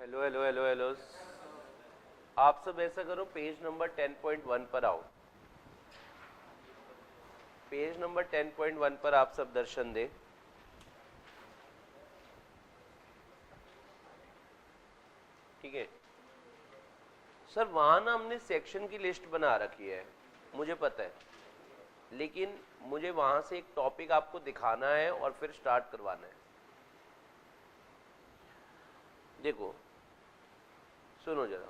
Hello hello hello hello. आप सब ऐसा करो, पेज नंबर 10.1 पर आओ। पेज नंबर 10.1 पर आप सब दर्शन दें। ठीक है सर, वहां ना हमने सेक्शन की लिस्ट बना रखी है, मुझे पता है, लेकिन मुझे वहां से एक टॉपिक आपको दिखाना है और फिर स्टार्ट करवाना है। देखो सुनो जरा,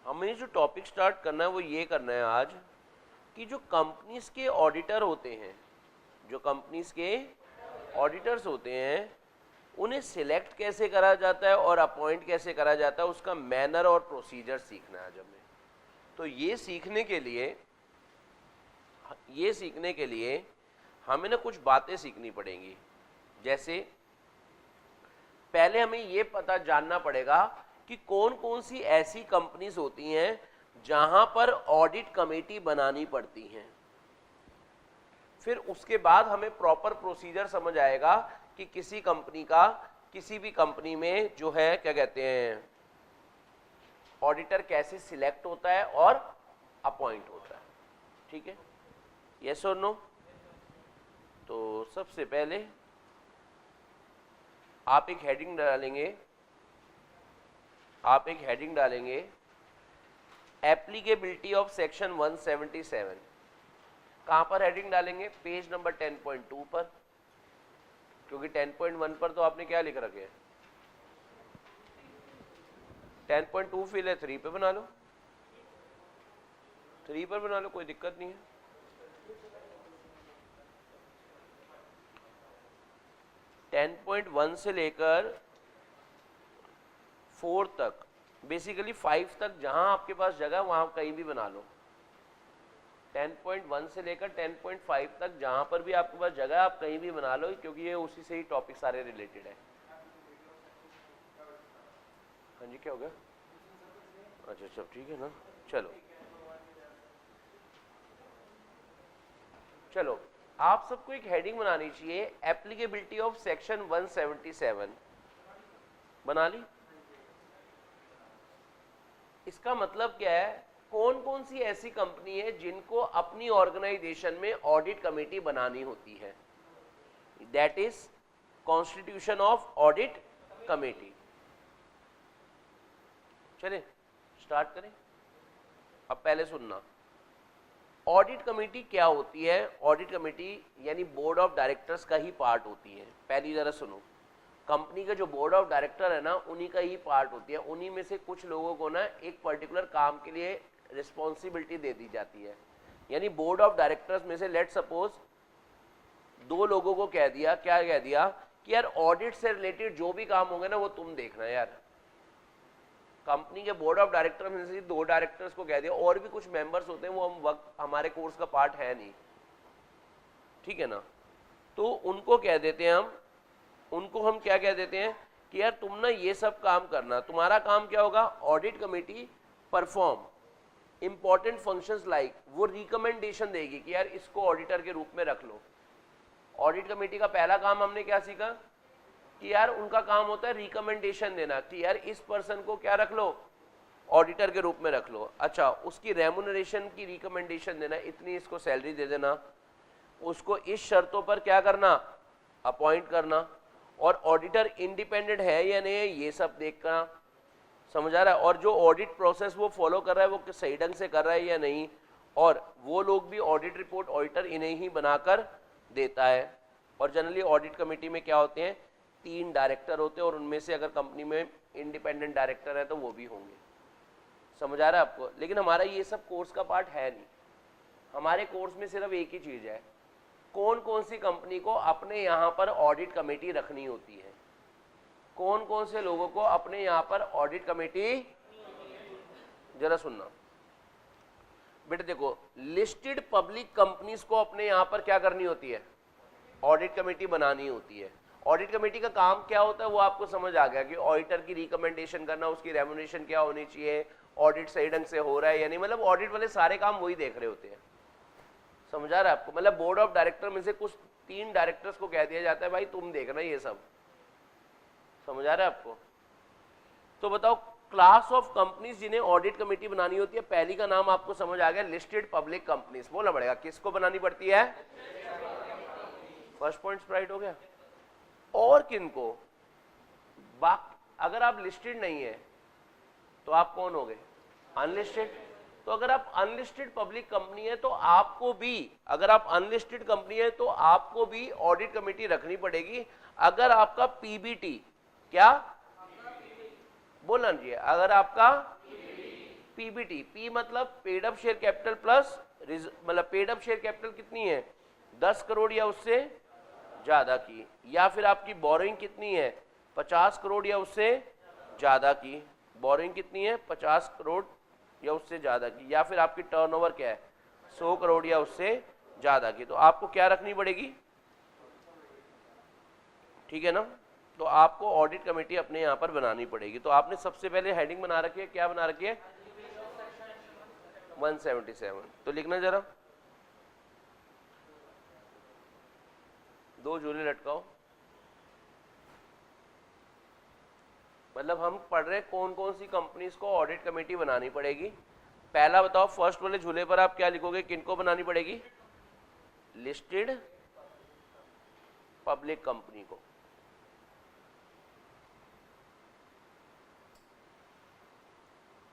हमें जो टॉपिक स्टार्ट करना है वो ये करना है आज कि जो कंपनीज के ऑडिटर होते हैं, जो कंपनीज के ऑडिटर्स होते हैं, उन्हें सिलेक्ट कैसे करा जाता है और अपॉइंट कैसे करा जाता है, उसका मैनर और प्रोसीजर सीखना है आज हमें। तो ये सीखने के लिए हमें ना कुछ बातें सीखनी पड़ेंगी। जैसे पहले हमें ये पता जानना पड़ेगा कि कौन कौन सी ऐसी कंपनीज होती हैं जहां पर ऑडिट कमेटी बनानी पड़ती हैं। फिर उसके बाद हमें प्रॉपर प्रोसीजर समझ आएगा कि किसी कंपनी का, किसी भी कंपनी में जो है क्या कहते हैं, ऑडिटर कैसे सिलेक्ट होता है और अपॉइंट होता है। ठीक है, यस और नो? तो सबसे पहले आप एक हेडिंग डालेंगे, एप्लीकेबिलिटी ऑफ सेक्शन 177। कहां पर हेडिंग डालेंगे? पेज नंबर 10.2 पर, क्योंकि 10.1 पर तो आपने क्या लिख रखे हैं, 10.2 फिल है, 3 पे बना लो, 3 पर बना लो, कोई दिक्कत नहीं है। टेन पॉइंट 1 से लेकर 4 तक, बेसिकली 5 तक जहां आपके पास जगह वहां कहीं भी बना लो। 10.1 से लेकर 10.5 तक जहां पर भी आपके पास जगह आप कहीं भी बना लो, क्योंकि ये उसी से ही टॉपिक सारे रिलेटेड है। हाँ जी, क्या हो गया? अच्छा सब ठीक है ना? चलो आप सबको एक हेडिंग बनानी चाहिए, एप्लीकेबिलिटी ऑफ सेक्शन 177। बना ली? इसका मतलब क्या है, कौन कौन सी ऐसी कंपनी है जिनको अपनी ऑर्गेनाइजेशन में ऑडिट कमेटी बनानी होती है। That is constitution of audit committee. चले स्टार्ट करें। अब पहले सुनना, ऑडिट कमेटी क्या होती है। ऑडिट कमेटी यानी बोर्ड ऑफ डायरेक्टर्स का ही पार्ट होती है। पहली जरा सुनो, कंपनी का जो बोर्ड ऑफ डायरेक्टर है ना, उन्हीं का ही पार्ट होती है। उन्हीं में से कुछ लोगों को ना एक पर्टिकुलर काम के लिए रिस्पॉन्सिबिलिटी दे दी जाती है। यानी बोर्ड ऑफ डायरेक्टर्स में से लेट सपोज 2 लोगों को कह दिया, क्या कह दिया कि यार ऑडिट से रिलेटेड जो भी काम होंगे ना वो तुम देखना यार। कंपनी के बोर्ड ऑफ डायरेक्टर में से 2 डायरेक्टर्स को कह दिया, और भी कुछ मेंबर्स होते हैं वो हमारे कोर्स का पार्ट है नहीं, ठीक है ना, तो उनको कह देते हैं उनको हम क्या कह देते हैं कि यार तुम ना ये सब काम करना। तुम्हारा काम क्या होगा? Audit committee perform important functions like, वो रिकमेंडेशन देगी कि यार इसको ऑडिटर के रूप में रख लो। ऑडिट कमेटी का पहला काम हमने क्या सीखा कि यार उनका काम होता है रिकमेंडेशन देना कि यार इस पर्सन को क्या रख लो, ऑडिटर के रूप में रख लो। अच्छा, उसकी रेमुनरेशन की रिकमेंडेशन देना, इतनी इसको सैलरी दे देना, उसको इस शर्तों पर क्या करना, अपॉइंट करना, और ऑडिटर इंडिपेंडेंट है या नहीं है ये सब देखना। समझ आ रहा है? और जो ऑडिट प्रोसेस वो फॉलो कर रहा है वो सही ढंग से कर रहा है या नहीं, और वो लोग भी ऑडिट रिपोर्ट ऑडिटर इन्हें ही बनाकर देता है। और जनरली ऑडिट कमेटी में क्या होते हैं, 3 डायरेक्टर होते हैं, और उनमें से अगर कंपनी में इंडिपेंडेंट डायरेक्टर है तो वो भी होंगे। समझ आ रहा है आपको? लेकिन हमारा ये सब कोर्स का पार्ट है नहीं। हमारे कोर्स में सिर्फ एक ही चीज है, कौन कौन सी कंपनी को अपने यहाँ पर ऑडिट कमेटी रखनी होती है। कौन कौन से लोगों को अपने यहाँ पर ऑडिट कमेटी, जरा सुनना बेटे, देखो लिस्टेड पब्लिक कंपनीज को अपने यहाँ पर क्या करनी होती है, ऑडिट कमेटी बनानी होती है। ऑडिट कमेटी का काम क्या होता है वो आपको समझ आ गया कि ऑडिटर की रिकमेंडेशन करना, उसकी रेमुनेशन क्या होनी चाहिए, ऑडिट सही ढंग से हो रहा है या नहीं, मतलब ऑडिट वाले सारे काम वही देख रहे होते हैं। समझ आ रहा है आपको? मतलब बोर्ड ऑफ डायरेक्टर में से कुछ 3 डायरेक्टर्स को कह दिया जाता है भाई तुम देखना ये सब, समझ आ रहा है आपको? तो बताओ क्लास ऑफ कंपनीज जिन्हें ऑडिट कमेटी बनानी होती है, पहली का नाम आपको समझ आ गया, लिस्टेड पब्लिक कंपनीज। बोलना पड़ेगा किसको बनानी पड़ती है? फर्स्ट पॉइंट राइट हो गया। और किनको? अगर आप लिस्टेड नहीं है तो आप कौन हो गए? अनलिस्टेड। तो अगर आप अनलिस्टेड पब्लिक कंपनी है तो आपको भी, अगर आप अनलिस्टेड कंपनी है तो आपको भी ऑडिट कमेटी रखनी पड़ेगी। अगर आपका पीबीटी, क्या बोलना चाहिए, अगर आपका पीबीटी, पी मतलब paid up share capital plus, मतलब पेड अप शेयर कैपिटल कितनी है? 10 करोड़ या उससे ज्यादा की, या फिर आपकी बोरोइंग कितनी है? 50 करोड़ या उससे ज्यादा की। बोरोइंग कितनी है? 50 करोड़ या उससे ज्यादा की। या फिर आपकी टर्नओवर क्या है? 100 करोड़ या उससे ज्यादा की। तो आपको क्या रखनी पड़ेगी? ठीक है ना? तो आपको ऑडिट कमेटी अपने यहां पर बनानी पड़ेगी। तो आपने सबसे पहले हेडिंग बना रखी है, क्या बना रखी है? 177। तो लिखना जरा, 2 झूले लटकाओ। मतलब हम पढ़ रहे हैं कौन कौन सी कंपनीज को ऑडिट कमेटी बनानी पड़ेगी। पहला बताओ, फर्स्ट वाले झूले पर आप क्या लिखोगे? किनको बनानी पड़ेगी? लिस्टेड पब्लिक कंपनी को।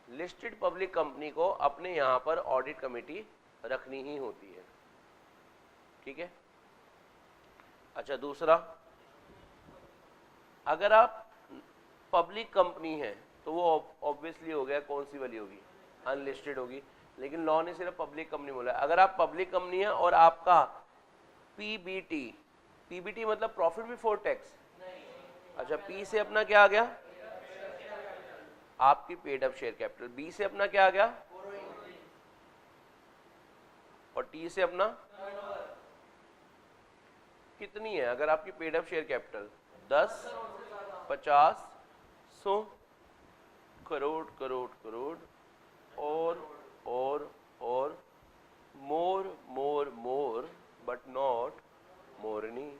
लिस्टेड पब्लिक कंपनी को अपने यहां पर ऑडिट कमेटी रखनी ही होती है। ठीक है। अच्छा, दूसरा, अगर आप पब्लिक कंपनी है तो वो ऑब्वियसली हो गया, कौन सी वाली होगी? अनलिस्टेड होगी। लेकिन लॉ ने सिर्फ पब्लिक कंपनी बोला। अगर आप पब्लिक कंपनी है और आपका पीबीटी, पीबीटी मतलब प्रॉफिट बिफोर टैक्स। अच्छा, पी से अपना क्या आ गया? आपकी paid up share capital. B से अपना क्या आ गया? और टी से अपना कितनी है? अगर आपकी paid up share capital 10, 50, 100 crore crore crore और मोर मोर मोर बट नॉट मोरनी।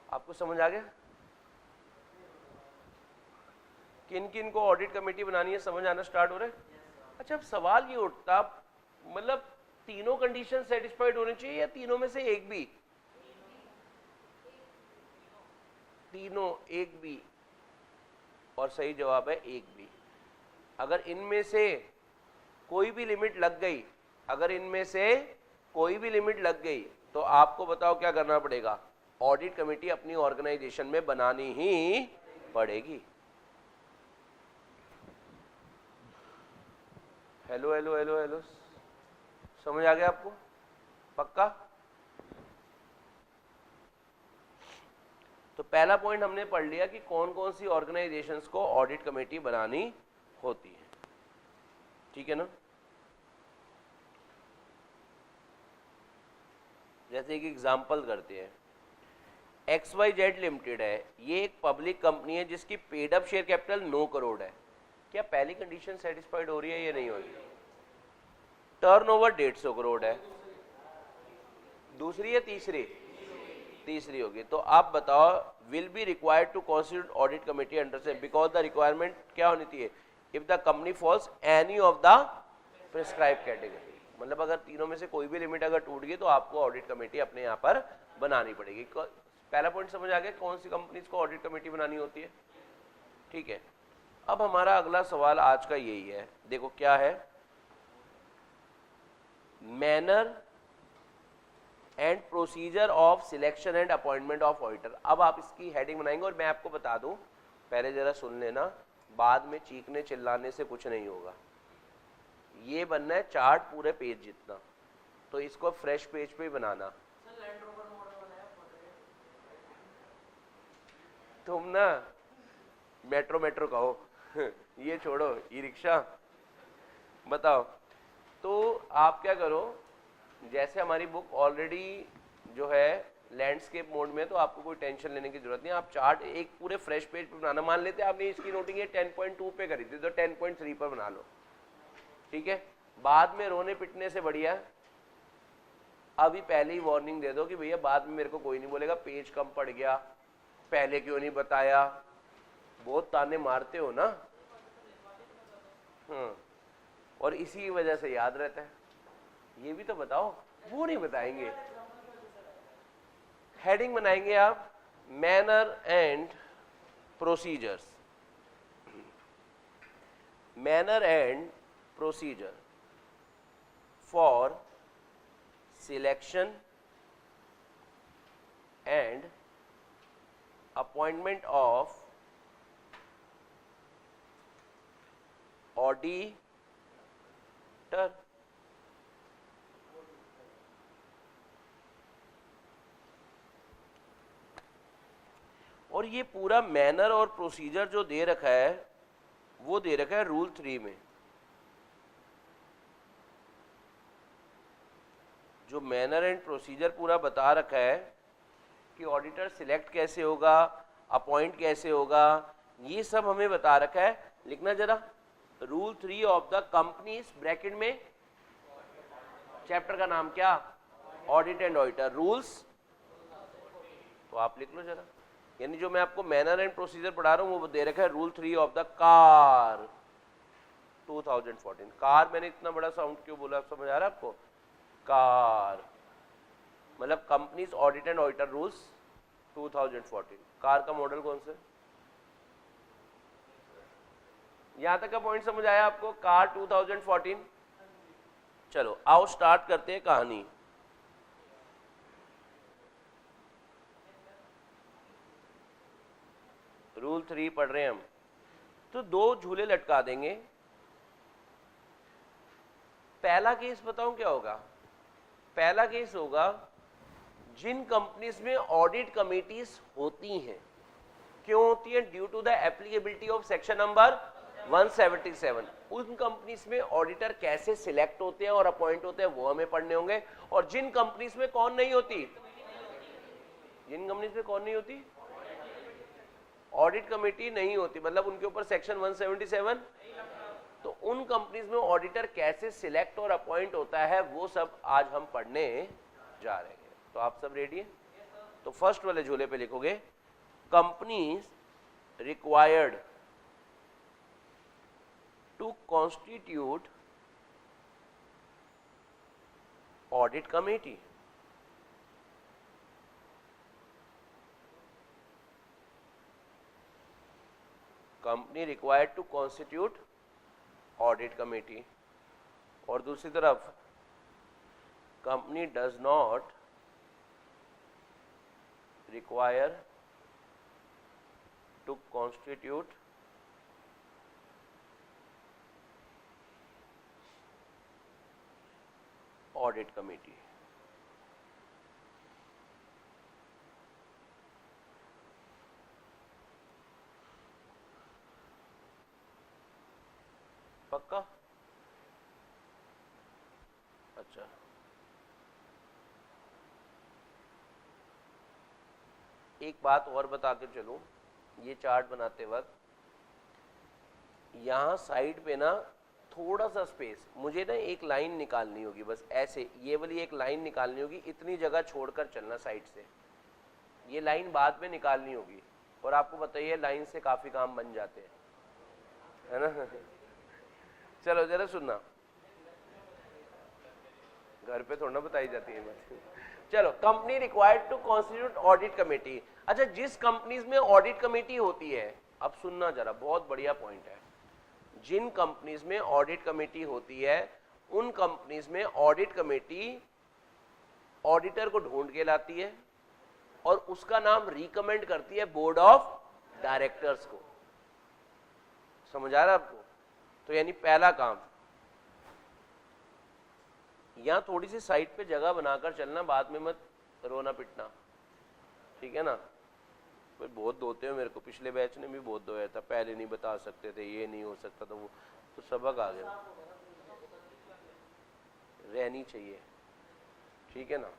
आपको समझ आ गया? किन किन को ऑडिट कमेटी बनानी है, समझ आना स्टार्ट हो रहा है? अच्छा, अब सवाल ये उठता, मतलब तीनों कंडीशन सेटिस्फाइड होने चाहिए या तीनों में से एक भी? तीनों, एक भी। और सही जवाब है एक भी। अगर इनमें से कोई भी लिमिट लग गई, अगर इनमें से कोई भी लिमिट लग गई तो आपको बताओ क्या करना पड़ेगा? ऑडिट कमेटी अपनी ऑर्गेनाइजेशन में बनानी ही पड़ेगी। हेलो हेलो हेलो हेलो, समझ आ गया आपको? पक्का? तो पहला पॉइंट हमने पढ़ लिया कि कौन कौन सी ऑर्गेनाइजेशंस को ऑडिट कमेटी बनानी होती है। ठीक है ना? जैसे एक एग्जांपल करते हैं, XYZ लिमिटेड है, ये एक पब्लिक कंपनी है जिसकी paid up share capital 9 crore है। क्या पहली कंडीशन सेटिस्फाइड हो रही है या नहीं हो रही? टर्नओवर 150 करोड़ है। दूसरी या तीसरी? तीसरी होगी। तो आप बताओ, will be required to constitute audit committee under से, बिकॉज द रिक्वायरमेंट क्या होनी चाहिए? If the company falls any of the prescribe category. मतलब अगर तीनों में से कोई भी लिमिट अगर टूट गई तो आपको ऑडिट कमेटी अपने यहाँ पर बनानी पड़ेगी। पहला पॉइंट समझ आ गया कौन सी कंपनीज को ऑडिट कमेटी बनानी होती है? ठीक है। अब हमारा अगला सवाल आज का यही है, देखो क्या है, manner and procedure of selection and appointment of auditor. अब आप इसकी हेडिंग बनाएंगे और मैं आपको बता दूं, पहले जरा सुन लेना, बाद में चीखने चिल्लाने से कुछ नहीं होगा। ये बनना है चार्ट पूरे पेज जितना, तो इसको फ्रेश पेज पे ही बनाना। तुम ना मेट्रो मेट्रो कहो ये छोड़ो, ई रिक्शा। बताओ, तो आप क्या करो, जैसे हमारी बुक ऑलरेडी जो है लैंडस्केप मोड में, तो आपको कोई टेंशन लेने की जरूरत नहीं। आप चार्ट एक पूरे फ्रेश पेज पे बनाना। मान लेते हैं आपने इसकी नोटिंग 10.2 पे करी थी, तो 10.3 पर बना लो। ठीक है? बाद में रोने पिटने से बढ़िया अभी पहले ही वार्निंग दे दो कि भैया बाद में मेरे को कोई नहीं बोलेगा पेज कम पड़ गया, पहले क्यों नहीं बताया, बहुत ताने मारते हो ना। और इसी वजह से याद रहता है। ये भी तो बताओ, वो नहीं बताएंगे। हेडिंग बनाएंगे आप manner and procedures, manner and procedure for selection and appointment of auditor. और ये पूरा मैनर और प्रोसीजर जो दे रखा है वो दे रखा है रूल 3 में। जो मैनर एंड प्रोसीजर पूरा बता रखा है कि ऑडिटर सिलेक्ट कैसे होगा, अपॉइंट कैसे होगा, ये सब हमें बता रखा है। लिखना जरा, rule 3 of the companies, bracket में चैप्टर का नाम क्या, ऑडिट एंड ऑडिटर रूल्स। तो आप लिख लो जरा, यानी जो मैं आपको मैनर एंड प्रोसीजर पढ़ा रहा हूँ वो दे रखा है rule 3 of the car 2014। Car मैंने इतना बड़ा साउंड क्यों बोला, समझ आ रहा है आपको? कार मतलब companies audit and auditor rules 2014। Car का मॉडल कौन सा? यहां तक का पॉइंट समझ आया आपको? कार 2014। चलो आओ स्टार्ट करते हैं कहानी। रूल 3 पढ़ रहे हैं हम, तो 2 झूले लटका देंगे। पहला केस बताऊं क्या होगा? पहला केस होगा जिन कंपनीज में ऑडिट कमिटीज होती हैं। क्यों होती है? Due to the applicability of section number 177। उन कंपनीज में ऑडिटर कैसे सिलेक्ट होते हैं और अपॉइंट होते हैं वो हमें पढ़ने होंगे। और जिन कंपनीज में कौन नहीं होती, जिन कंपनीज में कौन नहीं होती, ऑडिट कमेटी नहीं होती, मतलब उनके ऊपर सेक्शन 177, तो उन कंपनीज में ऑडिटर कैसे सिलेक्ट और अपॉइंट होता है वो सब आज हम पढ़ने जा रहे हैं। तो आप सब रेडी हैं? तो फर्स्ट वाले झूले पे लिखोगे companies required to constitute audit committee. Company required to constitute audit committee. और दूसरी तरफ company does not require to constitute audit committee. पक्का? अच्छा, एक बात और बता के चलूं, ये चार्ट बनाते वक्त यहाँ साइड पे ना थोड़ा सा स्पेस, मुझे ना एक लाइन निकालनी होगी, बस ऐसे ये वाली एक लाइन निकालनी होगी, इतनी जगह छोड़कर चलना साइड से। ये लाइन बाद में निकालनी होगी और आपको बताइए लाइन से काफ़ी काम बन जाते हैं, है ना? चलो जरा सुनना, घर पे थोड़ा ना बताई जाती है बात। चलो, company required to constitute audit committee. अच्छा, जिस कंपनीज में ऑडिट कमेटी होती है, अब सुनना जरा, बहुत बढ़िया पॉइंट है। जिन कंपनीज में ऑडिट कमेटी होती है उन कंपनीज में ऑडिट कमेटी ऑडिटर को ढूंढ के लाती है और उसका नाम रिकमेंड करती है बोर्ड ऑफ डायरेक्टर्स को। समझ आ रहा है आपको? तो यानी पहला काम, यहां थोड़ी सी साइड पे जगह बनाकर चलना, बाद में मत रोना पिटना, ठीक है ना? कोई बहुत दोते हो मेरे को, पिछले बैच ने भी बहुत दोया था, पहले नहीं बता सकते थे, ये नहीं हो सकता था, वो तो सबक आ गया, रहनी चाहिए, ठीक है ना?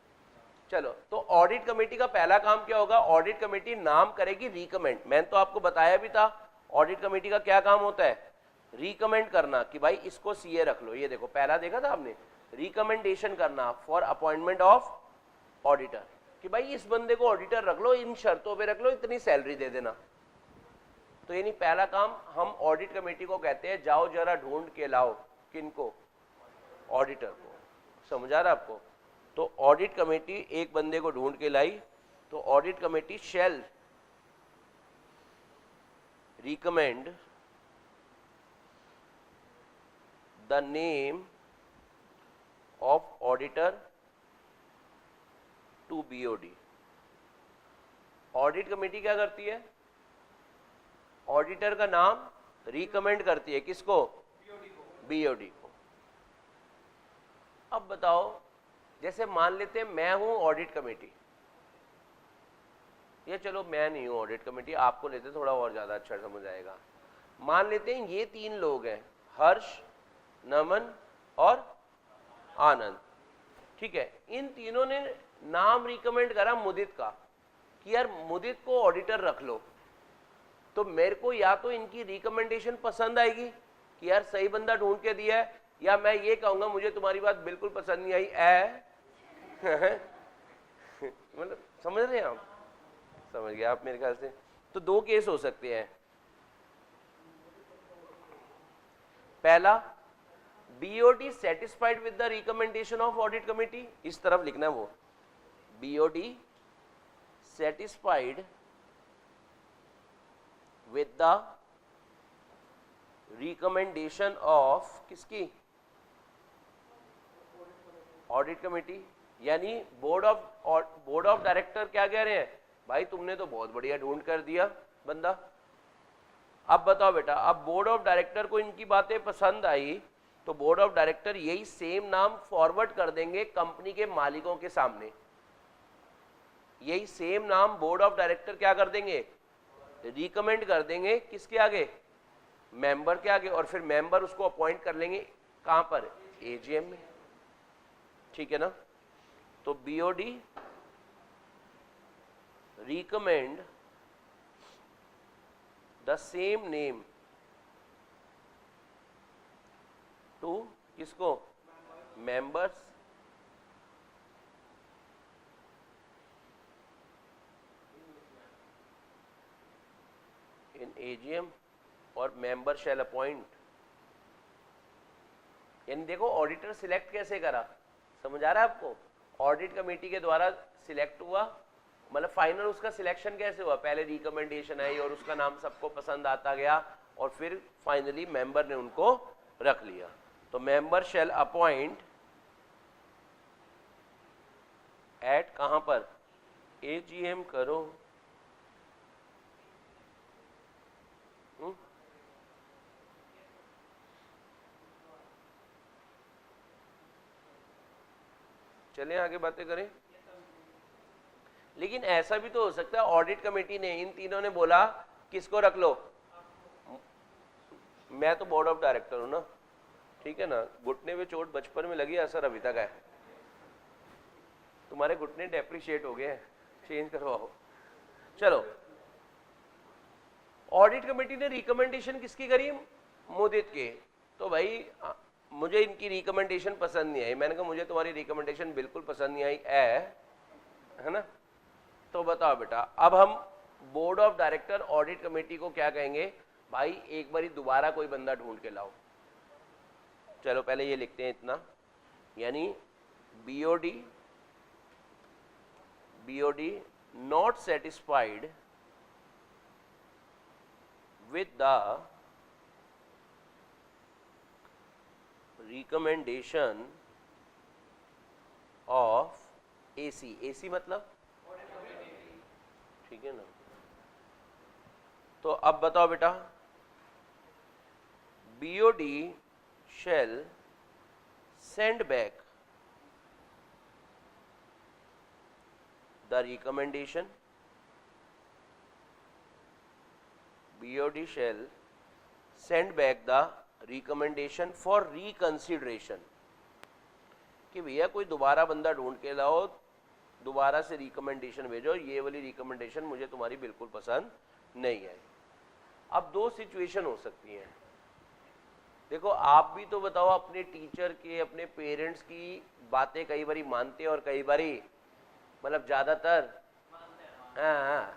चलो, तो ऑडिट कमेटी का पहला काम क्या होगा? ऑडिट कमेटी नाम करेगी रिकमेंड। मैंने तो आपको बताया भी था ऑडिट कमेटी का क्या काम होता है, रिकमेंड करना कि भाई इसको सीए रख लो। ये देखो, पहला देखा था आपने, रिकमेंडेशन करना फॉर अपॉइंटमेंट ऑफ ऑडिटर। कि भाई इस बंदे को ऑडिटर रख लो, इन शर्तों पे रख लो, इतनी सैलरी दे देना। तो यानी पहला काम हम ऑडिट कमेटी को कहते हैं, जाओ जरा ढूंढ के लाओ, किनको? ऑडिटर को। समझा रहा आपको? तो ऑडिट कमेटी एक बंदे को ढूंढ के लाई, तो audit committee shall recommend the name of auditor to BOD. Audit committee क्या करती है? ऑडिटर का नाम रिकमेंड करती है, किसको? बीओडी को। अब बताओ, जैसे मान लेते हैं मैं हूं ऑडिट कमेटी, ये चलो मैं नहीं हूं ऑडिट कमेटी, आपको लेते थोड़ा और ज्यादा अच्छा समझ आएगा। मान लेते हैं ये 3 लोग हैं, हर्ष, नमन और आनंद, ठीक है। इन तीनों ने नाम रिकमेंड करा मुदित का कि यार मुदित को ऑडिटर रख लो। तो मेरे को या तो इनकी रिकमेंडेशन पसंद आएगी कि यार सही बंदा ढूंढ के दिया है, या मैं ये कहूंगा मुझे तुम्हारी बात बिल्कुल पसंद नहीं आई मतलब समझ रहे हैं आप? समझ गए आप मेरे ख्याल से। तो 2 केस हो सकते हैं। पहला, BOD satisfied with the recommendation of audit committee, इस तरफ लिखना है वो, BOD satisfied with the recommendation of किसकी? Audit committee. यानी बोर्ड ऑफ डायरेक्टर क्या कह रहे हैं? भाई तुमने तो बहुत बढ़िया ढूंढ कर दिया बंदा, अब बताओ बेटा, अब बोर्ड ऑफ डायरेक्टर को इनकी बातें पसंद आई, तो बोर्ड ऑफ डायरेक्टर यही सेम नाम फॉरवर्ड कर देंगे कंपनी के मालिकों के सामने। यही सेम नाम बोर्ड ऑफ डायरेक्टर क्या कर देंगे? रिकमेंड कर देंगे किसके आगे? मेंबर के आगे। और फिर मेंबर उसको अपॉइंट कर लेंगे कहां पर? एजीएम में, ठीक है ना। तो BOD recommend the same name to किसको? members in AGM और member shall appoint। यानी देखो ऑडिटर सिलेक्ट कैसे करा, समझ आ रहा है आपको? ऑडिट कमेटी के द्वारा सिलेक्ट हुआ, मतलब फाइनल उसका सिलेक्शन कैसे हुआ? पहले रिकमेंडेशन आई और उसका नाम सबको पसंद आता गया, और फिर फाइनली मेंबर ने उनको रख लिया। तो मेंबर शैल अपॉइंट एट कहां पर? एजीएम करो। चलें आगे बातें करें। लेकिन ऐसा भी तो हो सकता है ऑडिट कमेटी ने, इन तीनों ने बोला किसको रख लो? मैं तो बोर्ड ऑफ डायरेक्टर हूं ना, ठीक है ना। घुटने पे चोट बचपन में लगी, असर अभी तक है। तुम्हारे घुटने डेप्रिशिएट हो गए हैं, चेंज करवाओ। चलो, ऑडिट कमेटी ने रिकमेंडेशन किसकी करी? मुदित के। तो भाई मुझे इनकी रिकमेंडेशन पसंद नहीं आई। मैंने कहा मुझे तुम्हारी रिकमेंडेशन बिल्कुल पसंद नहीं आई है ना। तो बताओ बेटा, अब हम board of director audit committee को क्या कहेंगे? भाई एक बारी दोबारा कोई बंदा ढूंढ के लाओ। चलो पहले ये लिखते हैं इतना, यानी BOD not satisfied with the recommendation of AC. AC मतलब ठीक है ना। तो अब बताओ बेटा, BOD shall send back the recommendation, BOD shall send back the recommendation for reconsideration, कि भैया कोई दोबारा बंदा ढूंढ के लाओ, दोबारा से रिकमेंडेशन भेजो, ये वाली रिकमेंडेशन मुझे तुम्हारी बिल्कुल पसंद नहीं आई। अब 2 सिचुएशन हो सकती हैं। देखो आप भी तो बताओ, अपने टीचर के, अपने पेरेंट्स की बातें कई बारी मानते हैं और कई बारी मतलब ज्यादातर। हाँ हाँ,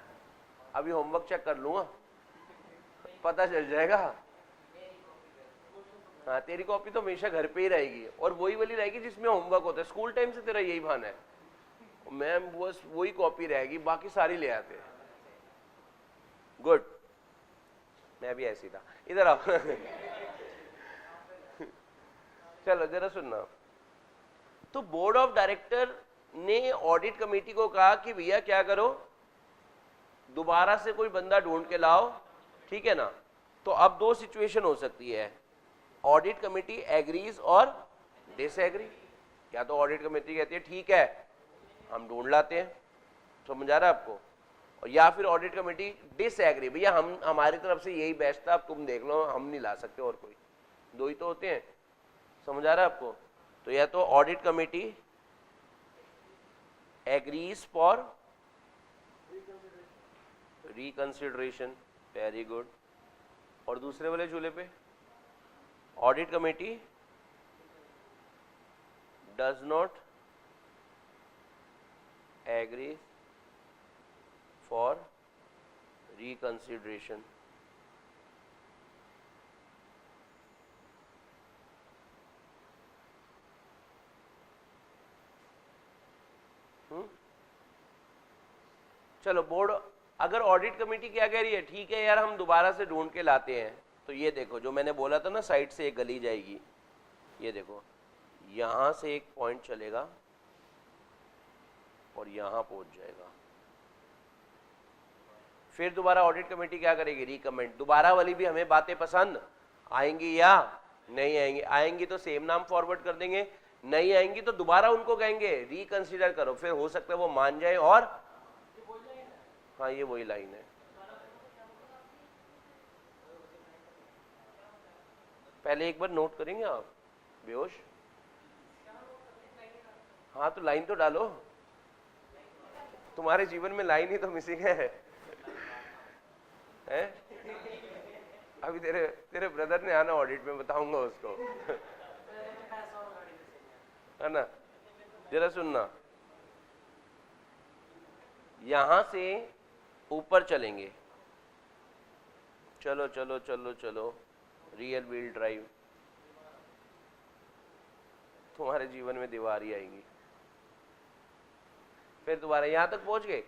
अभी होमवर्क चेक कर लूँगा, पता चल जाएगा। हाँ, तेरी कॉपी तो हमेशा घर पे ही रहेगी, और वही वाली रहेगी जिसमें होमवर्क होता है। स्कूल टाइम से तेरा यही बहाना है, मैम बस वही कॉपी रहेगी, बाकी सारी ले आते हैं। गुड, मैं भी ऐसी था। इधर आओ चलो जरा सुनना। तो बोर्ड ऑफ डायरेक्टर ने ऑडिट कमेटी को कहा कि भैया क्या करो, दोबारा से कोई बंदा ढूंढ के लाओ, ठीक है ना। तो अब दो सिचुएशन हो सकती है, ऑडिट कमेटी एग्रीज और डिसएग्री। या तो ऑडिट कमेटी कहती है ठीक है हम ढूंढ लाते हैं, समझ आ रहा है आपको, और या फिर ऑडिट कमेटी डिसएग्री, भैया हम हमारी तरफ से यही बेस्ट था, अब तुम देख लो, हम नहीं ला सकते और कोई। दो ही तो होते हैं, समझ आ रहा है आपको। तो या तो audit committee agrees for reconsideration, very good, और दूसरे वाले झूले पे audit committee does not agree for reconsideration. चलो बोर्ड, अगर ऑडिट कमेटी क्या कह रही है, ठीक है यार हम दोबारा से ढूंढ के लाते हैं, तो ये देखो जो मैंने बोला था ना, साइड से एक गली जाएगी, ये देखो यहां से एक पॉइंट चलेगा और यहां पहुंच जाएगा। फिर दोबारा ऑडिट कमेटी क्या करेगी, रिकमेंड। दोबारा वाली भी हमें बातें पसंद आएंगी या नहीं आएंगी, आएंगी तो सेम नाम फॉरवर्ड कर देंगे, नहीं आएंगी तो दोबारा उनको कहेंगे रिकंसिडर करो, फिर हो सकता है वो मान जाए। और हाँ ये वही लाइन है, पहले एक बार नोट करेंगे आप बेहोश। हाँ तो लाइन तो डालो, तुम्हारे जीवन में लाइन ही तो मिसिंग है? अभी तेरे तेरे ब्रदर ने आना ऑडिट में, बताऊंगा उसको है ना। जरा सुनना, यहां से ऊपर चलेंगे, चलो चलो चलो चलो, रियल व्हील ड्राइव, तुम्हारे जीवन में दीवार ही आएंगी। फिर दोबारा यहां तक पहुंच गए।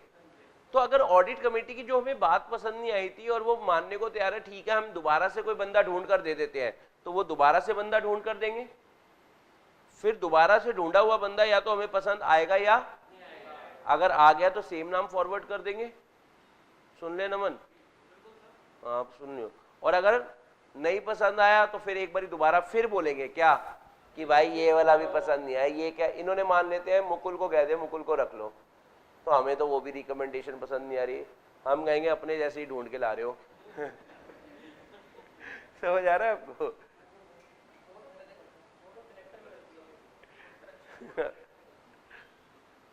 तो अगर ऑडिट कमेटी की जो हमें बात पसंद नहीं आई थी और वो मानने को तैयार है, ठीक है हम दोबारा से कोई बंदा ढूंढ कर दे देते हैं, तो वो दोबारा से बंदा ढूंढ कर देंगे। फिर दोबारा से ढूंढा हुआ बंदा या तो हमें पसंद आएगा या अगर आ गया तो सेम नाम फॉरवर्ड कर देंगे। सुन ले नमन, आप सुन लो। और अगर नहीं पसंद आया तो फिर एक बार दोबारा फिर बोलेंगे क्या कि भाई ये वाला भी पसंद नहीं आया, ये क्या इन्होंने मान लेते हैं, मुकुल को कह दे मुकुल को रख लो, तो हमें तो वो भी रिकमेंडेशन पसंद नहीं आ रही, हम कहेंगे अपने जैसे ही ढूंढ के ला रहे हो समझ आ रहा है आपको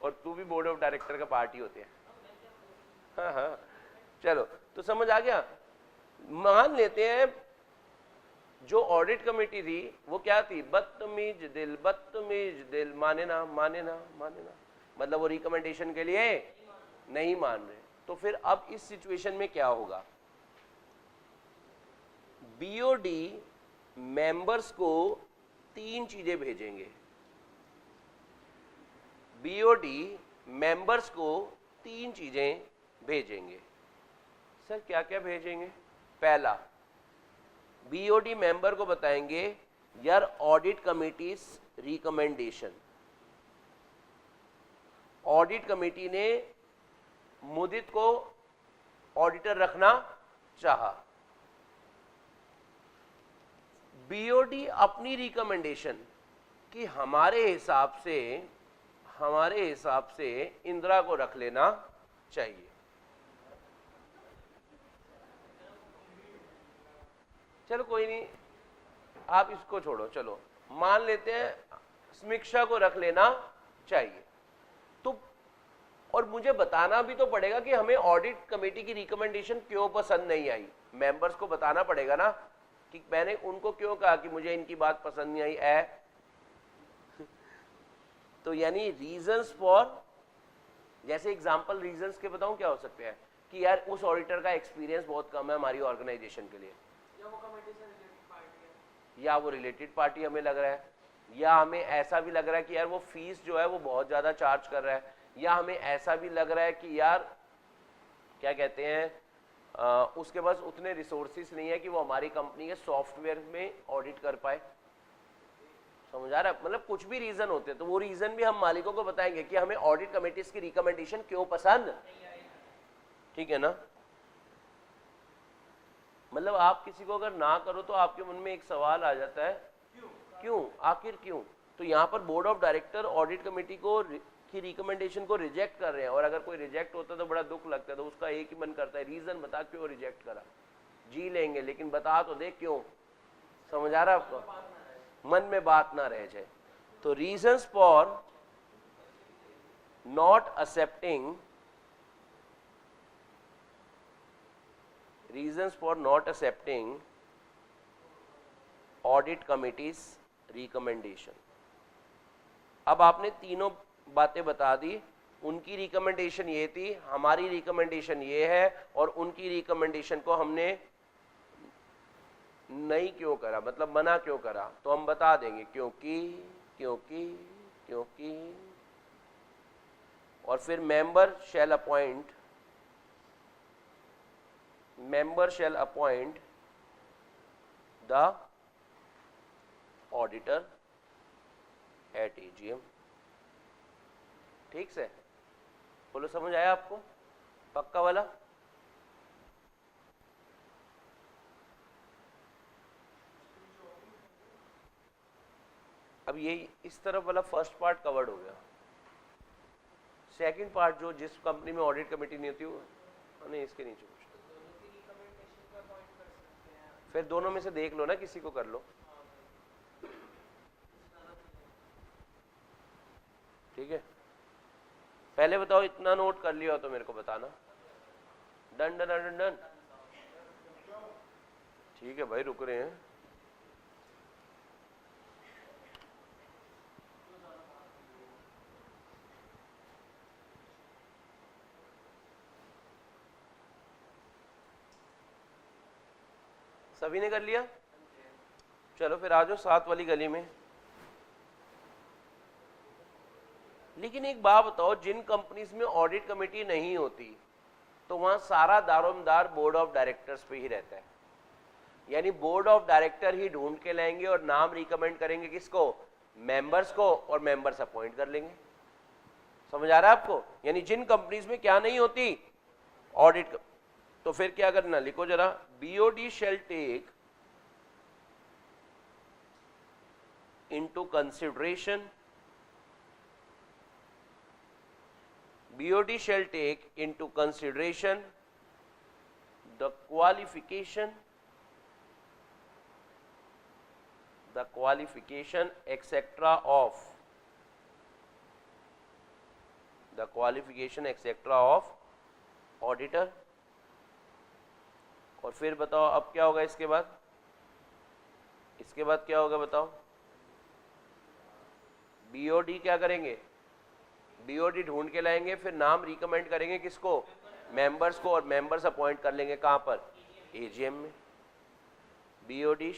और तू भी बोर्ड ऑफ डायरेक्टर का पार्टी होते हैं। हाँ हाँ चलो, तो समझ आ गया। मान लेते हैं जो ऑडिट कमेटी थी वो क्या थी, बदतमीज दिल, माने ना माने ना माने ना, मतलब वो रिकमेंडेशन के लिए नहीं मान रहे। तो फिर अब इस सिचुएशन में क्या होगा, बीओडी मेंबर्स को तीन चीजें भेजेंगे, बीओडी मेंबर्स को तीन चीजें भेजेंगे। सर क्या क्या भेजेंगे, पहला बीओडी मेंबर को बताएंगे यार audit committee recommendation, audit committee ने मुदित को ऑडिटर रखना चाहा, बीओडी अपनी रिकमेंडेशन कि हमारे हिसाब से इंदिरा को रख लेना चाहिए। चलो कोई नहीं, आप इसको छोड़ो, चलो मान लेते हैं समीक्षा को रख लेना चाहिए। तो और मुझे बताना भी तो पड़ेगा कि हमें ऑडिट कमेटी की रिकमेंडेशन क्यों पसंद नहीं आई, मेंबर्स को बताना पड़ेगा ना कि मैंने उनको क्यों कहा कि मुझे इनकी बात पसंद नहीं आई है तो यानी रीजंस फॉर जैसे एग्जाम्पल रीजंस के बताऊं क्या हो सकते हैं कि यार उस ऑडिटर का एक्सपीरियंस बहुत कम है हमारी ऑर्गेनाइजेशन के लिए, या वो रिलेटेड पार्टी हमें लग रहा है, या हमें ऐसा भी लग रहा है कि यार वो फीस जो है वो बहुत ज़्यादा चार्ज कर रहा है, या हमें ऐसा भी लग रहा है कि यार क्या कहते हैं उसके पास उतने रिसोर्सेज नहीं है कि वो हमारी कंपनी के सॉफ्टवेयर में ऑडिट कर पाए। समझ आ रहा है? मतलब कुछ भी रीजन होते हैं, तो वो रीजन भी हम मालिकों को बताएंगे कि हमें ऑडिट कमेटीज की रिकमेंडेशन क्यों पसंद, ठीक है ना। मतलब आप किसी को अगर ना करो तो आपके मन में एक सवाल आ जाता है, क्यों, आखिर क्यों। तो यहाँ पर board of director audit committee को की रिकमेंडेशन को रिजेक्ट कर रहे हैं, और अगर कोई रिजेक्ट होता है तो बड़ा दुख लगता है, तो उसका एक ही मन करता है रीजन बता क्यों रिजेक्ट करा, जी लेंगे लेकिन बता तो दे क्यों। समझ आ रहा है आपको, मन में बात ना रह जाए। तो reasons for not accepting, reasons for not accepting audit committee's recommendation। अब आपने तीनों बातें बता दी, उनकी रिकमेंडेशन ये थी, हमारी रिकमेंडेशन ये है, और उनकी रिकमेंडेशन को हमने नहीं क्यों करा, मतलब मना क्यों करा, तो हम बता देंगे क्योंकि क्योंकि क्योंकि। और फिर member shall appoint, member shall appoint the auditor at AGM। ठीक से बोलो, समझ आया आपको पक्का वाला। अब ये इस तरफ वाला फर्स्ट पार्ट कवर्ड हो गया। सेकंड पार्ट जो जिस कंपनी में ऑडिट कमेटी नहीं होती वो नहीं, इसके नीचे कुछ, फिर दोनों में से देख लो ना, किसी को कर लो, ठीक है। पहले बताओ, इतना नोट कर लिया हो तो मेरे को बताना। डन डन डन डन, ठीक है भाई, रुक रहे हैं। सभी ने कर लिया, चलो फिर आ जाओ 7 वाली गली में। लेकिन एक बात बताओ, जिन कंपनीज में ऑडिट कमेटी नहीं होती तो वहां सारा दारोमदार बोर्ड ऑफ डायरेक्टर्स पे ही रहता है, यानी बोर्ड ऑफ डायरेक्टर ही ढूंढ के लाएंगे और नाम रिकमेंड करेंगे किसको, मेंबर्स को, और मेंबर्स अपॉइंट कर लेंगे। समझ आ रहा है आपको, यानी जिन कंपनीज में क्या नहीं होती ऑडिट, तो फिर क्या करना, लिखो जरा, BOD shall take into consideration, BOD shall take into consideration the qualification etc. of auditor। और फिर बताओ अब क्या होगा इसके बाद, इसके बाद क्या होगा बताओ। BOD क्या करेंगे, BOD ढूंढ के लाएंगे, फिर नाम रिकमेंड करेंगे किसको, मेंबर्स को, और मेंबर्स अपॉइंट कर लेंगे कहां पर, AGM में। BOD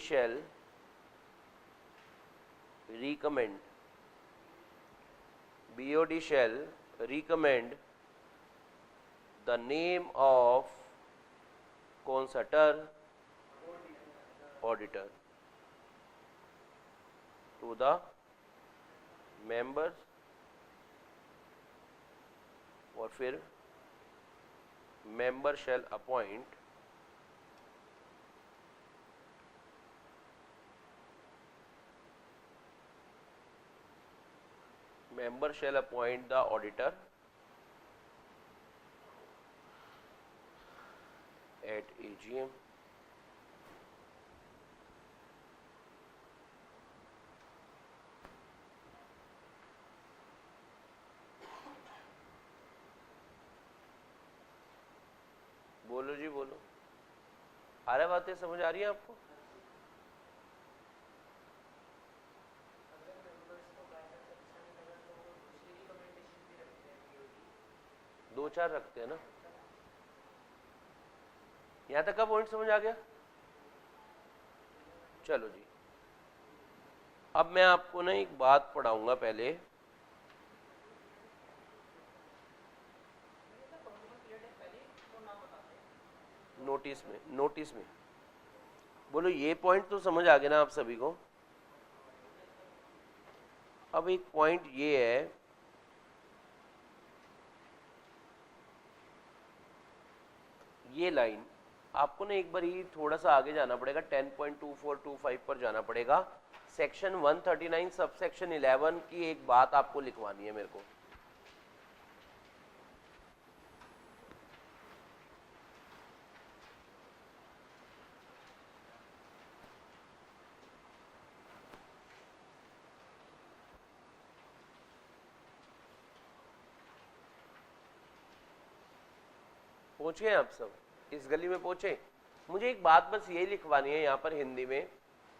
shall recommend the name of consultor auditor to the members, और फिर member shall appoint the auditor at AGM। बोलो जी बोलो, आ रहा बातें समझ आ रही है आपको। दो चार रखते हैं ना। यहां तक का पॉइंट समझ आ गया? चलो जी, अब मैं आपको ना एक बात पढ़ाऊंगा पहले। नोटिस में बोलो, ये पॉइंट तो समझ आ गया ना आप सभी को? अब एक पॉइंट ये है, ये लाइन आपको ना एक बार ही थोड़ा सा आगे जाना पड़ेगा, 10.2425 पर जाना पड़ेगा। सेक्शन 139 सब सेक्शन 11 की एक बात आपको लिखवानी है मेरे को। पहुंचे आप सब? इस गली में पहुंचे? मुझे एक बात बस यही लिखवानी है यहां पर हिंदी में,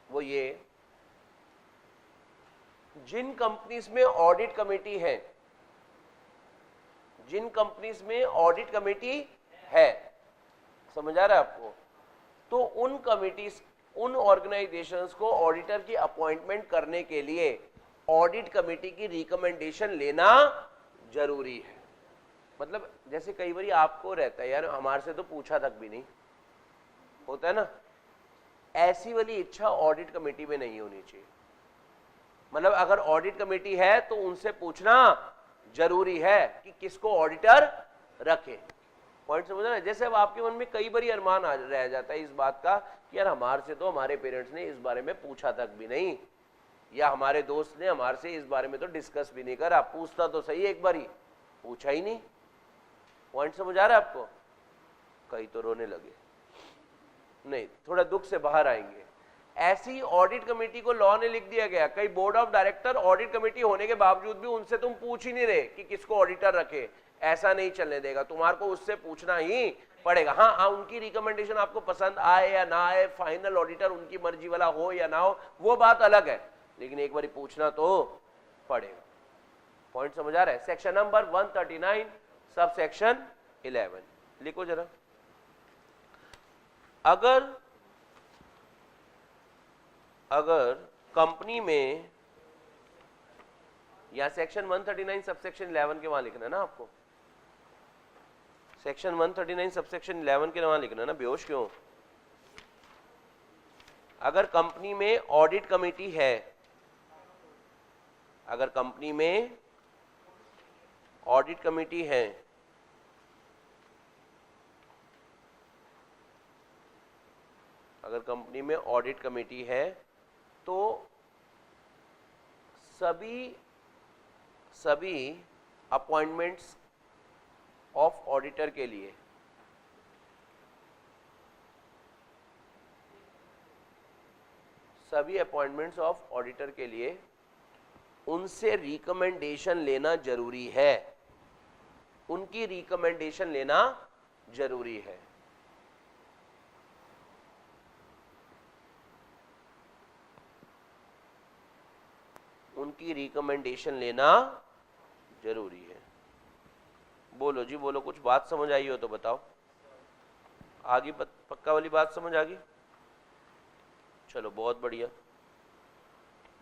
वो ये, जिन कंपनीज में ऑडिट कमेटी है, जिन कंपनीज में ऑडिट कमेटी है, समझ आ रहा है आपको? तो उन कमिटीज, उन ऑर्गेनाइजेशंस को ऑडिटर की अपॉइंटमेंट करने के लिए ऑडिट कमेटी की रिकमेंडेशन लेना जरूरी है। मतलब जैसे कई बार आपको रहता है यार हमारे से तो पूछा तक भी नहीं होता है ना, ऐसी वाली इच्छा ऑडिट कमेटी में नहीं होनी चाहिए। मतलब अगर ऑडिट कमेटी है तो उनसे पूछना जरूरी है कि किसको ऑडिटर रखे। पॉइंट समझ रहे हैं? जैसे अब आपके मन में कई बार अरमान आ रह जाता है इस बात का कि यार हमारे से तो हमारे पेरेंट्स ने इस बारे में पूछा तक भी नहीं, या हमारे दोस्त ने हमारे से इस बारे में तो डिस्कस भी नहीं करा, पूछता तो सही एक बार ही, पूछा ही नहीं। पॉइंट समझ आ रहा है आपको? कई तो रोने लगे, नहीं थोड़ा दुख से बाहर आएंगे। ऐसी ऑडिट कमेटी को लॉ ने लिख दिया गया, कई board of director audit committee होने के बावजूद भी उनसे तुम पूछ ही नहीं रहे कि किसको ऑडिटर रखे, ऐसा नहीं चलने देगा, तुम्हारे को उससे पूछना ही पड़ेगा। हाँ, उनकी रिकमेंडेशन आपको पसंद आए या ना आए, फाइनल ऑडिटर उनकी मर्जी वाला हो या ना हो, वो बात अलग है, लेकिन एक बार पूछना तो पड़ेगा। पॉइंट समझ आ रहा है? सेक्शन नंबर 139 सब सेक्शन 11 लिखो जरा। अगर कंपनी में, या सेक्शन 139 सब सेक्शन 11 के वहां लिखना है ना आपको, सेक्शन 139 सब सेक्शन 11 के वहां लिखना है ना, बेहोश क्यों? अगर कंपनी में ऑडिट कमेटी है, अगर कंपनी में ऑडिट कमेटी है, अगर कंपनी में ऑडिट कमेटी है तो सभी अपॉइंटमेंट्स ऑफ ऑडिटर के लिए उनसे रिकमेंडेशन लेना जरूरी है, उनकी रिकमेंडेशन लेना जरूरी है। उनकी रिकमेंडेशन लेना जरूरी है। बोलो जी बोलो, कुछ बात समझ आई हो तो बताओ। आगे पक्का वाली बात समझ आ गई? चलो बहुत बढ़िया।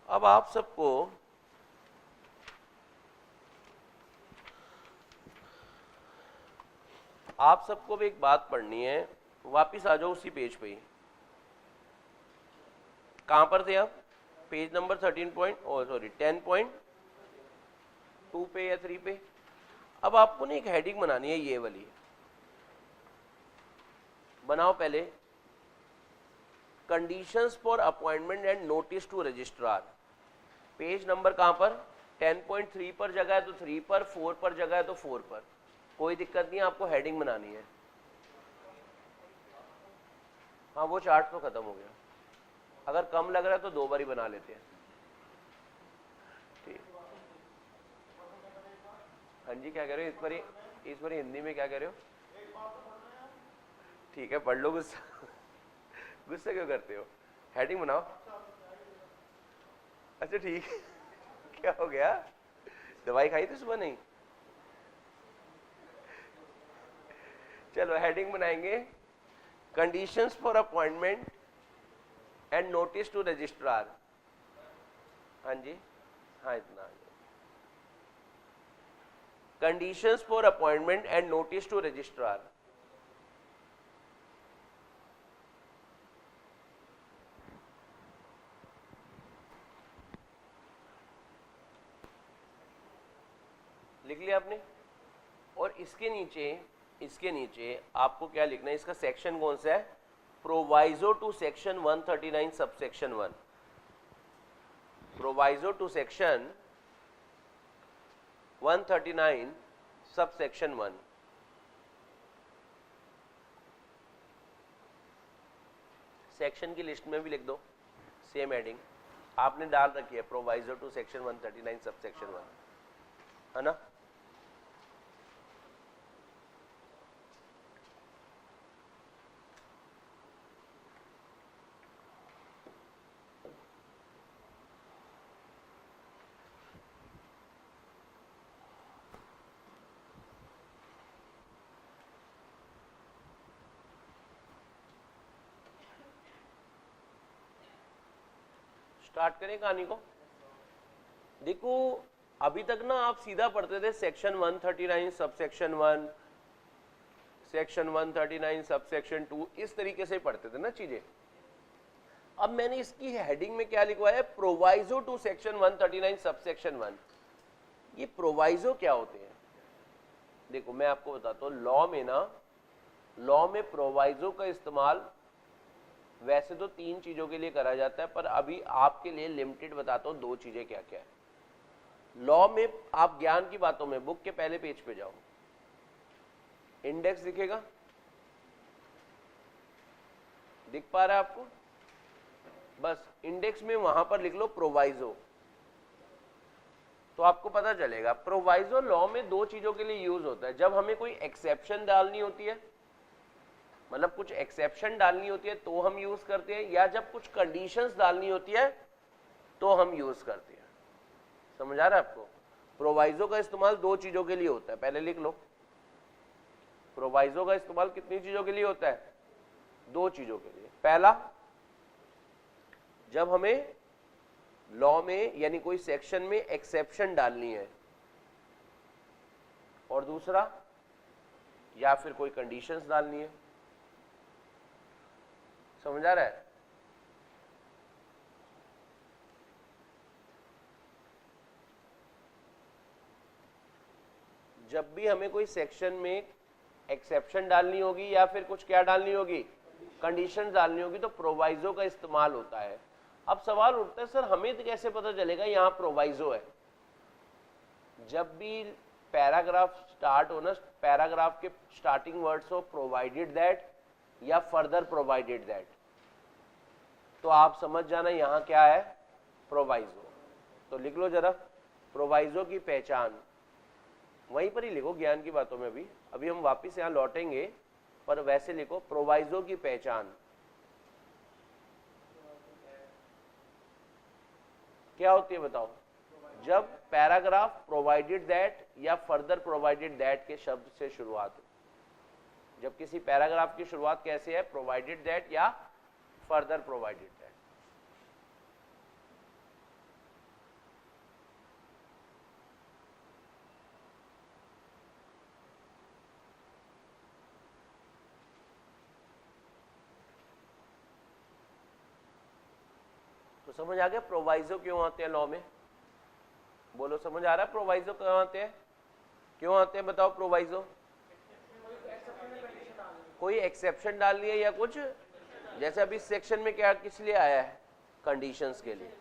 अब आप सबको भी एक बात पढ़नी है, वापिस आ जाओ उसी पेज पे ही। कहां पर थे आप? पेज नंबर 10.2 पे या 3 पे। अब आपको ना एक हेडिंग बनानी है, ये वाली बनाओ पहले, conditions for appointment and notice to registrar. Page number कहां पर? 10.3 पर जगह है तो 3 पर, 4 पर जगह है तो 4 पर, कोई दिक्कत नहीं है, आपको हेडिंग बनानी है। हाँ वो चार्ट तो खत्म हो गया, अगर कम लग रहा है तो 2 बार ही बना लेते हैं। ठीक, हाँ जी क्या कह रहे हो? इस बार हिंदी में क्या कह रहे हो? ठीक है पढ़ लो, गुस्सा क्यों करते हो? हेडिंग बनाओ। अच्छा ठीक है, क्या हो गया? दवाई खाई थी सुबह? नहीं चलो हेडिंग बनाएंगे, conditions for appointment and notice to registrar. हाँ जी, हाँ इतना। Conditions for appointment and notice to registrar. लिख लिया आपने? और इसके नीचे आपको क्या लिखना है, इसका सेक्शन कौन सा है? Proviso to section 139 subsection 1। Proviso to section 139 subsection 1। Section की लिस्ट में भी लिख दो सेम हेडिंग, आपने डाल रखी है प्रोवाइजो टू सेक्शन 139 सबसेक्शन 1, है ना? स्टार्ट करें कहानी को। देखो अभी तक ना आप सीधा पढ़ते थे सेक्शन 139 सबसेक्शन 1, सेक्शन 139 सबसेक्शन 2, इस तरीके से पढ़ते थे ना चीजें। अब मैंने इसकी हेडिंग में क्या लिखवाया है? Proviso to section 139 subsection 1। ये प्रोवाइजो क्या होते हैं? देखो मैं आपको बताता हूँ, लॉ में प्रोवाइजो का इस्तेमाल वैसे तो 3 चीजों के लिए करा जाता है, पर अभी आपके लिए लिमिटेड बताता हूं 2 चीजें क्या क्या है। लॉ में आप ज्ञान की बातों में बुक के पहले पेज पे जाओ, इंडेक्स दिखेगा, दिख पा रहा है आपको? बस इंडेक्स में वहां पर लिख लो प्रोवाइजो, तो आपको पता चलेगा। प्रोवाइजो लॉ में 2 चीजों के लिए यूज होता है। जब हमें कोई एक्सेप्शन डालनी होती है, मतलब कुछ एक्सेप्शन डालनी होती है तो हम यूज करते हैं, या जब कुछ कंडीशंस डालनी होती है तो हम यूज करते हैं। समझ आ रहा है आपको? प्रोवाइजो का इस्तेमाल 2 चीजों के लिए होता है, पहले लिख लो। प्रोवाइजो का इस्तेमाल कितनी चीजों के लिए होता है? 2 चीजों के लिए। पहला, जब हमें लॉ में यानी कोई सेक्शन में एक्सेप्शन डालनी है, और दूसरा, या फिर कोई कंडीशंस डालनी है। समझ आ रहा है? जब भी हमें कोई सेक्शन में एक्सेप्शन डालनी होगी या फिर कुछ क्या डालनी होगी, कंडीशन डालनी होगी, तो प्रोवाइजो का इस्तेमाल होता है। अब सवाल उठता है, सर हमें तो कैसे पता चलेगा यहां प्रोवाइजो है? जब भी पैराग्राफ स्टार्ट हो ना, पैराग्राफ के स्टार्टिंग वर्ड्स हो प्रोवाइडेड दैट या फर्दर प्रोवाइडेड दैट, तो आप समझ जाना यहां क्या है, प्रोवाइजो। तो लिख लो जरा, प्रोवाइजो की पहचान। वहीं पर ही लिखो ज्ञान की बातों में। अभी हम वापस यहां लौटेंगे, पर वैसे लिखो प्रोवाइजो की पहचान। क्या होती है बताओ? जब पैराग्राफ प्रोवाइडेड दैट या फर्दर प्रोवाइडेड दैट के शब्द से शुरुआत हो। जब किसी पैराग्राफ की शुरुआत कैसे है? प्रोवाइडेड दैट या फर्दर प्रोवाइडेड दैट। तो समझ आ गया प्रोवाइजो क्यों आते हैं लॉ में? बोलो, समझ आ रहा है प्रोवाइजो क्यों आते हैं? क्यों आते हैं बताओ प्रोवाइजो? कोई एक्सेप्शन डालनी है या कुछ, जैसे अभी सेक्शन में क्या किस लिए आया है? कंडीशंस के लिए।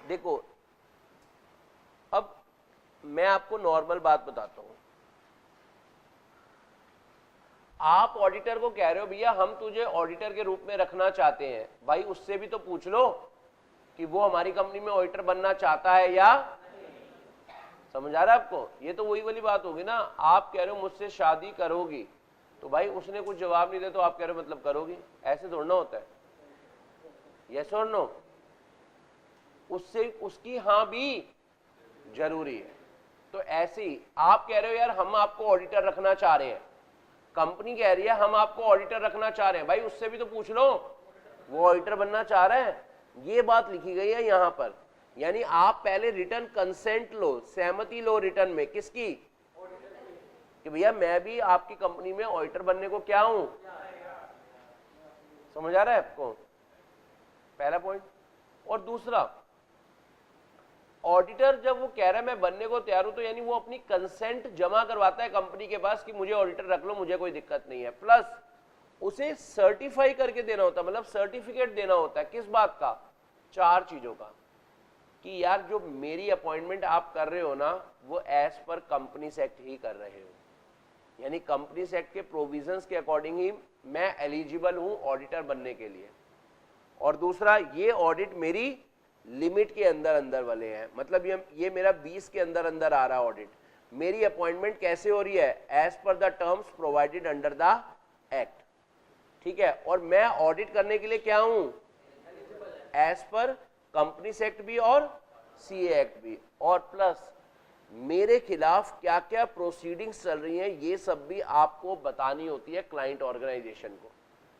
देखो अब मैं आपको नॉर्मल बात बताता हूं। आप ऑडिटर को कह रहे हो भैया हम तुझे ऑडिटर के रूप में रखना चाहते हैं, भाई उससे भी तो पूछ लो कि वो हमारी कंपनी में ऑडिटर बनना चाहता है या। समझ आ रहा है आपको? ये तो वही वाली बात होगी ना, आप कह रहे हो मुझसे शादी करोगी, तो भाई उसने कुछ जवाब नहीं दिया तो आप कह रहे हो मतलब करोगी, ऐसे थोड़ा होता है। यस और नो? उससे उसकी हाँ भी जरूरी है। तो तो ऐसे ही आप कह रहे हो यार हम आपको ऑडिटर रखना चाह रहे हैं, कंपनी कह रही है हम आपको ऑडिटर रखना चाह रहे हैं, भाई उससे भी तो पूछ लो वो ऑडिटर बनना चाह रहा है। ये बात लिखी गई है यहां पर, यानी आप पहले रिटर्न कंसेंट लो, सहमति लो रिटर्न में, किसकी, कि भैया मैं भी आपकी कंपनी में ऑडिटर बनने को क्या हूं। समझ आ रहा है आपको, पहला पॉइंट। और दूसरा, ऑडिटर जब वो कह रहा है मैं बनने को तैयार हूं, तो यानी वो अपनी कंसेंट जमा करवाता है कंपनी के पास कि मुझे ऑडिटर रख लो, मुझे कोई दिक्कत नहीं है। प्लस उसे सर्टिफाई करके देना होता है, मतलब सर्टिफिकेट देना होता है, किस बात का, 4 चीजों का, कि यार जो मेरी अपॉइंटमेंट आप कर रहे हो ना वो एज पर कंपनीज एक्ट ही कर रहे हो, यानी कंपनीज एक्ट के प्रोविजंस के अकॉर्डिंग ही मैं एलिजिबल हूं ऑडिटर बनने के लिए। और दूसरा, ये ऑडिट मेरी लिमिट के अंदर अंदर वाले हैं, मतलब ये मेरा 20 के अंदर अंदर आ रहा ऑडिट, मेरी अपॉइंटमेंट कैसे हो रही है, as per the terms provided under the act, ठीक है। और मैं ऑडिट करने के लिए क्या हूं, एज पर कंपनीज एक्ट भी और सीए एक्ट भी, और प्लस मेरे खिलाफ क्या क्या प्रोसीडिंग्स चल रही हैं ये सब भी आपको बतानी होती है क्लाइंट ऑर्गेनाइजेशन को,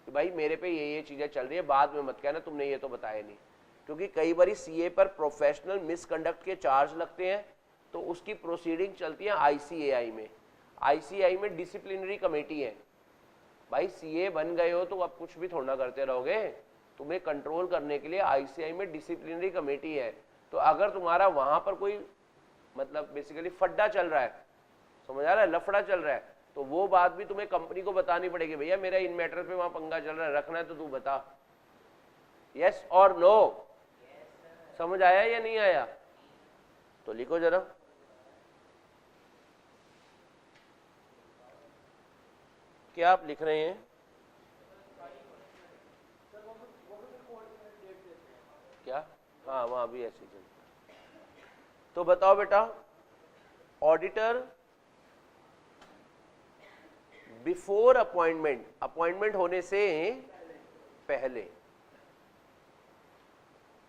कि भाई मेरे पे ये चीजें चल रही है, बाद में मत कहना तुमने ये तो बताया नहीं, क्योंकि कई बार सीए पर प्रोफेशनल मिसकंडक्ट के चार्ज लगते हैं, तो उसकी प्रोसीडिंग चलती है आईसीएआई में। आईसीएआई में डिसिप्लिनरी कमेटी है, भाई सीए बन गए हो तो अब कुछ भी थोड़ा करते रहोगे, तुम्हें कंट्रोल करने के लिए आईसीएआई में डिसिप्लिनरी कमेटी है। तो अगर तुम्हारा वहां पर कोई मतलब बेसिकली फड्डा चल रहा है, समझ आ रहा है, लफड़ा चल रहा है, तो वो बात भी तुम्हें कंपनी को बतानी पड़ेगी, भैया मेरा इन मैटर पे वहां पंगा चल रहा है, रखना है तो तू बता, यस और नो। समझ आया या नहीं आया, तो लिखो जरा। क्या आप लिख रहे हैं, क्या, हाँ वहां भी ऐसी चलता। तो बताओ बेटा, ऑडिटर बिफोर अपॉइंटमेंट, अपॉइंटमेंट होने से पहले,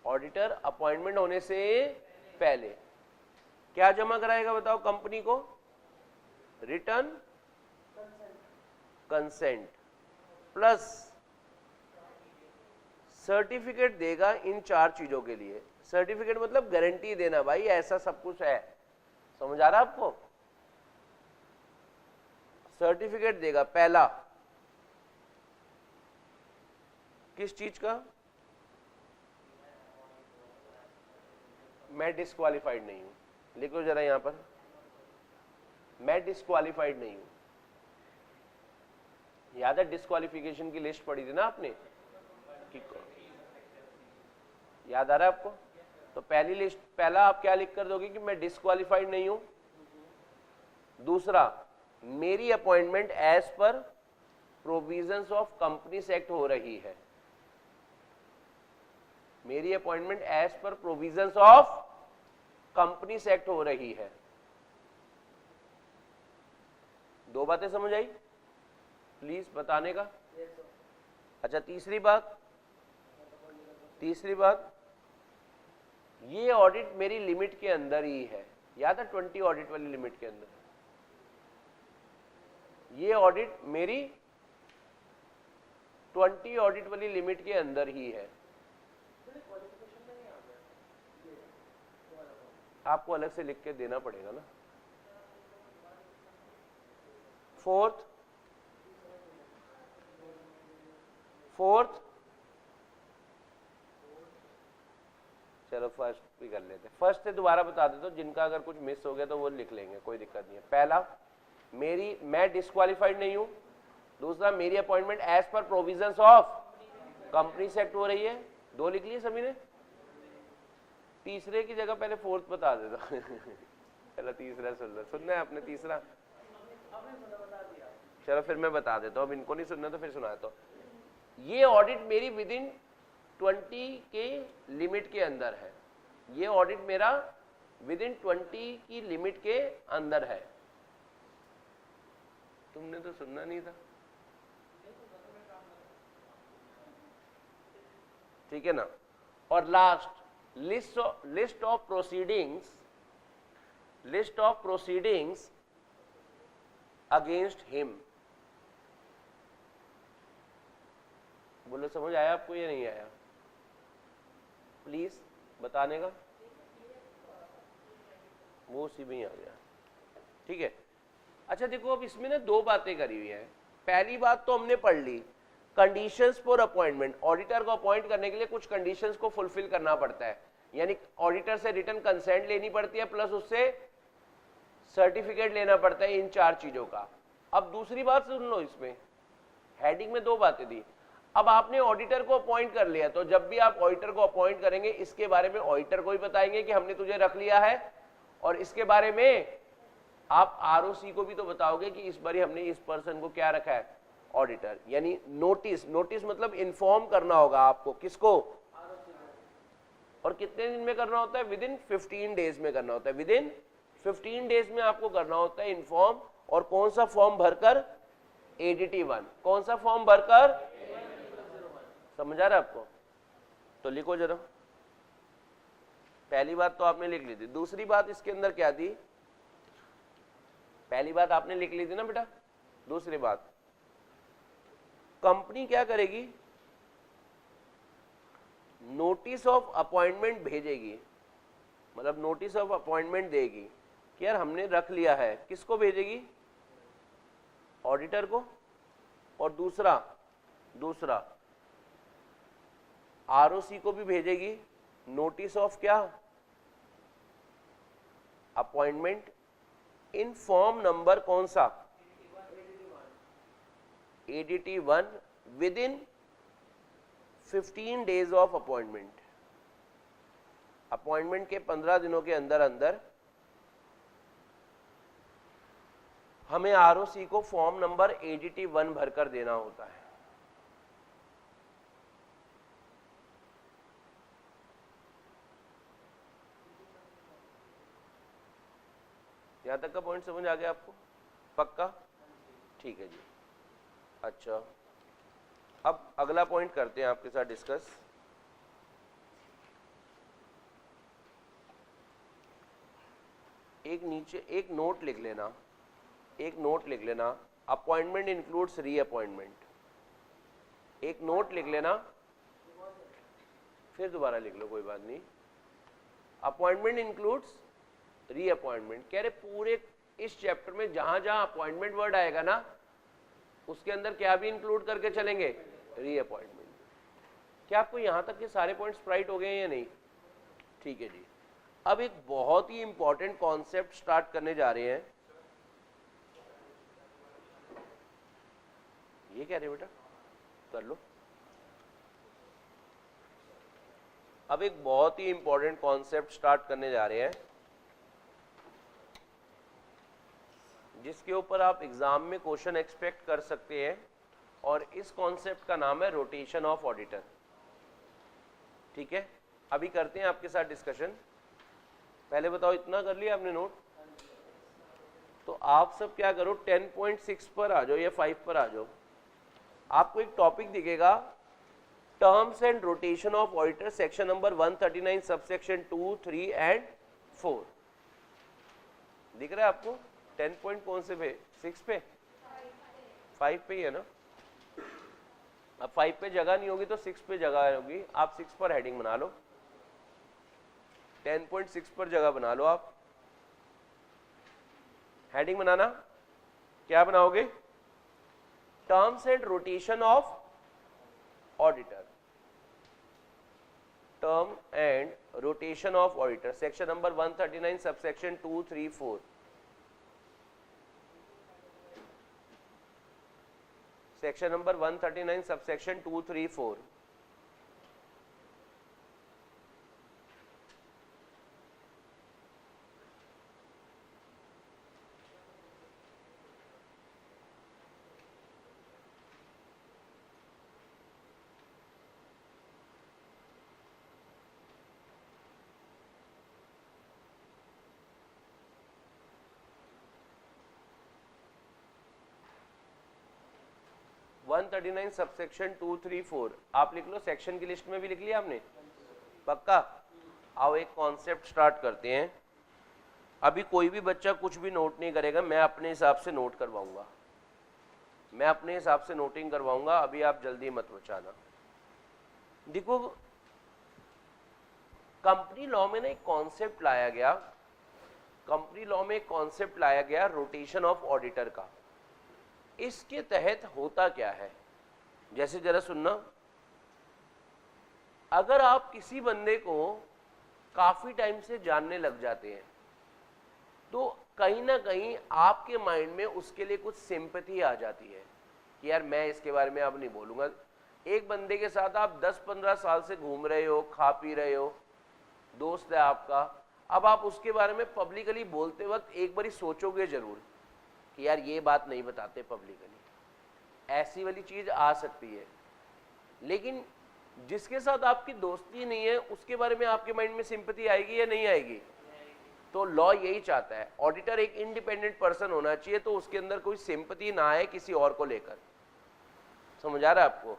ऑडिटर अपॉइंटमेंट होने से पहले क्या जमा कराएगा बताओ कंपनी को, रिटर्न कंसेंट प्लस सर्टिफिकेट देगा इन 4 चीजों के लिए। सर्टिफिकेट मतलब गारंटी देना, भाई ऐसा सब कुछ है, समझ आ रहा है आपको। सर्टिफिकेट देगा पहला, किस चीज का, मैं डिस्क्वालिफाइड नहीं हूं, लिखो जरा यहां पर, मैं डिस्क्वालिफाइड नहीं हूं। याद है डिस्क्वालिफिकेशन की लिस्ट पढ़ी थी ना आपने, याद आ रहा है आपको। तो पहली लिस्ट, पहला आप क्या लिख कर दोगे कि मैं डिस्क्वालिफाइड नहीं हूं। दूसरा, मेरी appointment as per provisions of companies act हो रही है, मेरी appointment as per provisions of companies act हो रही है। 2 बातें समझ आई प्लीज बताने का। अच्छा तीसरी बात, ये ऑडिट मेरी लिमिट के अंदर ही है, याद है 20 ऑडिट वाली लिमिट के अंदर, ये ऑडिट मेरी 20 ऑडिट वाली लिमिट के अंदर ही है। आपको अलग से लिख के देना पड़ेगा ना। फोर्थ, चलो फर्स्ट भी कर लेते हैं, फर्स्ट से दोबारा बता देता हूं, जिनका अगर कुछ मिस हो गया तो वो लिख लेंगे, कोई दिक्कत नहीं है। पहला, मैं डिस्क्वालिफाइड नहीं हूं। दूसरा, मेरी appointment as per provisions of company act हो रही है। 2 लिख लिए सभी ने। तीसरे की जगह पहले फोर्थ बता देता पहले तीसरा सुनना है आपने, तीसरा चलो फिर मैं बता देता हूं, अब इनको नहीं सुनना तो फिर सुना देता हूं। ये ऑडिट मेरी विद इन 20 के लिमिट के अंदर है, ये ऑडिट मेरा विद इन 20 की लिमिट के अंदर है। तुमने तो सुनना नहीं था, ठीक है ना। और last, list of proceedings list of proceedings against him. बोलो समझ आया आपको या नहीं आया? प्लीज बताने का, वो उसी में ही आ गया। ठीक है, अच्छा देखो अब इसमें ना दो बातें करी हुई हैं। पहली बात तो हमने पढ़ ली, कंडीशंस फॉर अपॉइंटमेंट। ऑडिटर को अपॉइंट करने के लिए कुछ कंडीशंस को फुलफिल करना पड़ता है, यानी ऑडिटर से रिटन कंसेंट लेनी पड़ती है, प्लस उससे सर्टिफिकेट लेना पड़ता है, इन चार चीजों का। अब दूसरी बात सुन लो, इसमें हेडिंग में दो बातें दी। अब आपने ऑडिटर को अपॉइंट कर लिया, तो जब भी आप ऑडिटर को अपॉइंट करेंगे इसके बारे में ऑडिटर को ही बताएंगे कि हमने तुझे रख लिया है, और इसके बारे में आप आरओसी को भी तो बताओगे कि इस बार हमने इस पर्सन को क्या रखा है, ऑडिटर। यानी नोटिस, नोटिस मतलब इन्फॉर्म करना होगा आपको, किसको, और कितने दिन में करना होता है, विद इन 15 डेज में करना होता है। विद इन 15 डेज में आपको करना होता है इन्फॉर्म। और कौन सा फॉर्म भरकर, ADT 1। कौन सा फॉर्म भरकर, समझ आ रहा है आपको? तो लिखो जरा, पहली बात तो आपने लिख ली थी। दूसरी बात इसके अंदर क्या थी, पहली बात आपने लिख ली थी ना बेटा। दूसरी बात, कंपनी क्या करेगी, नोटिस ऑफ अपॉइंटमेंट भेजेगी, मतलब नोटिस ऑफ अपॉइंटमेंट देगी कि यार हमने रख लिया है। किसको भेजेगी, ऑडिटर को। और दूसरा आरओसी को भी भेजेगी नोटिस ऑफ क्या, अपॉइंटमेंट, इन फॉर्म नंबर कौन सा, ADT 1, with in 15 days of appointment. Appointment के 15 दिनों के अंदर अंदर हमें आरओसी को फॉर्म नंबर ADT 1 भरकर देना होता है। यहां तक का पॉइंट समझ आ गया आपको? पक्का? ठीक है जी। अच्छा, अब अगला पॉइंट करते हैं आपके साथ डिस्कस। एक नीचे एक नोट लिख लेना, एक नोट लिख लेना, अपॉइंटमेंट इंक्लूड्स रीअपॉइंटमेंट। एक नोट लिख लेना, फिर दोबारा लिख लो, कोई बात नहीं। Appointment includes reappointment. कह रहे पूरे इस चैप्टर में जहां जहां अपॉइंटमेंट वर्ड आएगा ना, उसके अंदर क्या भी इंक्लूड करके चलेंगे, रीअपॉइंटमेंट। क्या आपको यहां तक के सारे पॉइंट्स राइट हो गए हैं या नहीं? ठीक है जी। अब एक बहुत ही इंपॉर्टेंट कॉन्सेप्ट स्टार्ट करने जा रहे हैं। ये कह रहे बेटा, कर लो। अब एक बहुत ही इंपॉर्टेंट कॉन्सेप्ट स्टार्ट करने जा रहे हैं, जिसके ऊपर आप एग्जाम में क्वेश्चन एक्सपेक्ट कर सकते हैं, और इस कॉन्सेप्ट का नाम है रोटेशन ऑफ ऑडिटर। ठीक है, अभी करते हैं आपके साथ डिस्कशन। पहले बताओ, इतना कर लिया आपने नोट? तो आप सब क्या करो, 10.6 पर आ जाओ या 5 पर आ जाओ। आपको एक टॉपिक दिखेगा, terms and rotation of auditor, section number 139 subsection 2, 3 and 4। दिख रहा है आपको? 10 पॉइंट कौन से पे, 6 पे, 5 पे ही है ना। अब 5 पे जगह नहीं होगी तो 6 पे जगह होगी। आप 6 पर हेडिंग बना लो, 10.6 पर जगह बना लो। आप हेडिंग बनाना, क्या बनाओगे, terms and rotation of auditor. Term and rotation of auditor, section number 139 subsection 2, 3, 4। Section number 139 subsection 2, 3, 4। One 139 subsection 2, 3, 4 आप लिख लो। सेक्शन की लिस्ट में भी लिख लिया आपने? पक्का? आओ एक कॉन्सेप्ट स्टार्ट करते हैं। अभी कोई भी बच्चा कुछ भी नोट नहीं करेगा, मैं अपने हिसाब से नोट करवाऊंगा, मैं अपने हिसाब से नोटिंग करवाऊंगा, अभी आप जल्दी मत बचाना। देखो कंपनी लॉ में ना एक कॉन्सेप्ट लाया गया, कंपनी लॉ में एक कॉन्सेप्ट लाया गया रोटेशन ऑफ ऑडिटर का। इसके तहत होता क्या है, जैसे जरा सुनना, अगर आप किसी बंदे को काफी टाइम से जानने लग जाते हैं तो कहीं ना कहीं आपके माइंड में उसके लिए कुछ सिंपैथी आ जाती है कि यार मैं इसके बारे में अब नहीं बोलूंगा। एक बंदे के साथ आप 10-15 साल से घूम रहे हो, खा पी रहे हो, दोस्त है आपका, अब आप उसके बारे में पब्लिकली बोलते वक्त एक बारी सोचोगे जरूर कि यार ये बात नहीं बताते पब्लिकली, ऐसी वाली चीज आ सकती है। लेकिन जिसके साथ आपकी दोस्ती नहीं है उसके बारे में आपके माइंड में सिंपैथी आएगी या नहीं आएगी? तो लॉ यही चाहता है, ऑडिटर एक इंडिपेंडेंट पर्सन होना चाहिए, तो उसके अंदर कोई सिंपैथी ना आए किसी और को लेकर। समझ आ रहा है आपको?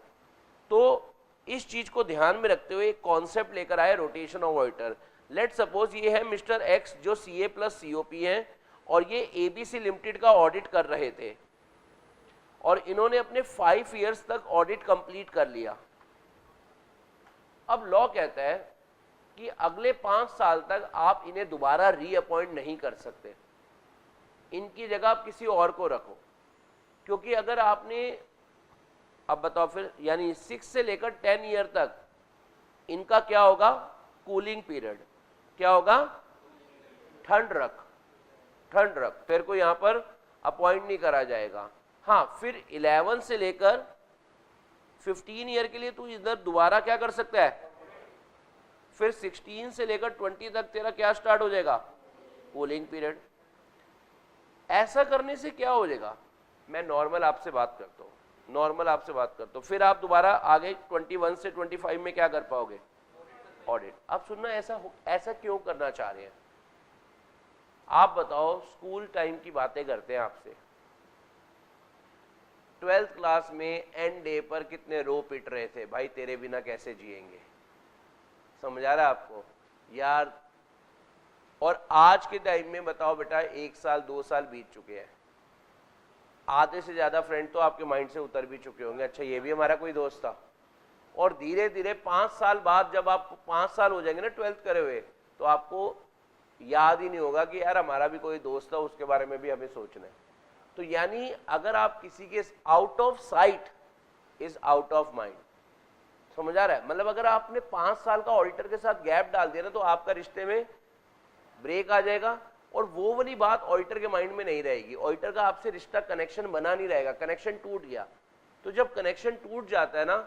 तो इस चीज को ध्यान में रखते हुए एक कॉन्सेप्ट लेकर आए rotation of auditor. Let suppose ये है मिस्टर एक्स जो सीए प्लस सीओपी है और ये एबीसी लिमिटेड का ऑडिट कर रहे थे और इन्होंने अपने 5 इयर्स तक ऑडिट कंप्लीट कर लिया। अब लॉ कहता है कि अगले 5 साल तक आप इन्हें दोबारा रीअपॉइंट नहीं कर सकते, इनकी जगह आप किसी और को रखो, क्योंकि अगर आपने, अब बताओ फिर, यानी 6 से लेकर 10 ईयर तक इनका क्या होगा? Cooling period. क्या होगा? ठंड रख, फिर को यहां पर अपॉइंट नहीं करा जाएगा। हाँ, फिर 11 से लेकर 15 ईयर के लिए तू इधर दोबारा क्या कर सकता है, फिर 16 से लेकर 20 तक तेरा क्या स्टार्ट हो जाएगा? Cooling period. ऐसा करने से क्या हो जाएगा? मैं नॉर्मल आपसे बात करता हूं, फिर आप दोबारा आगे 21 से 25 में क्या कर पाओगे? ऑडिट। अब सुनना, ऐसा क्यों करना चाह रहे हैं आप बताओ? स्कूल टाइम की बातें करते हैं आपसे, 12th क्लास में एंड डे पर कितने रो पिट रहे थे, भाई तेरे बिना कैसे जिएंगे। समझ आ रहा है आपको यार? और आज के टाइम में बताओ बेटा, 1 साल 2 साल बीत चुके हैं, आधे से ज्यादा फ्रेंड तो आपके माइंड से उतर भी चुके होंगे, अच्छा ये भी हमारा कोई दोस्त था। और धीरे धीरे 5 साल बाद जब आप 5 साल हो जाएंगे ना 12th करे हुए, तो आपको याद ही नहीं होगा कि यार हमारा भी कोई दोस्त था, उसके बारे में भी हमें सोचना है। तो यानी अगर आप किसी के out of site is out of mind. समझ आ रहा है? मतलब अगर आपने 5 साल का ऑडिटर के साथ गैप डाल दिया ना, तो आपका रिश्ते में ब्रेक आ जाएगा और वो वाली बात ऑडिटर के माइंड में नहीं रहेगी। ऑडिटर का आपसे रिश्ता, कनेक्शन बना नहीं रहेगा, कनेक्शन टूट गया। तो जब कनेक्शन टूट जाता है ना,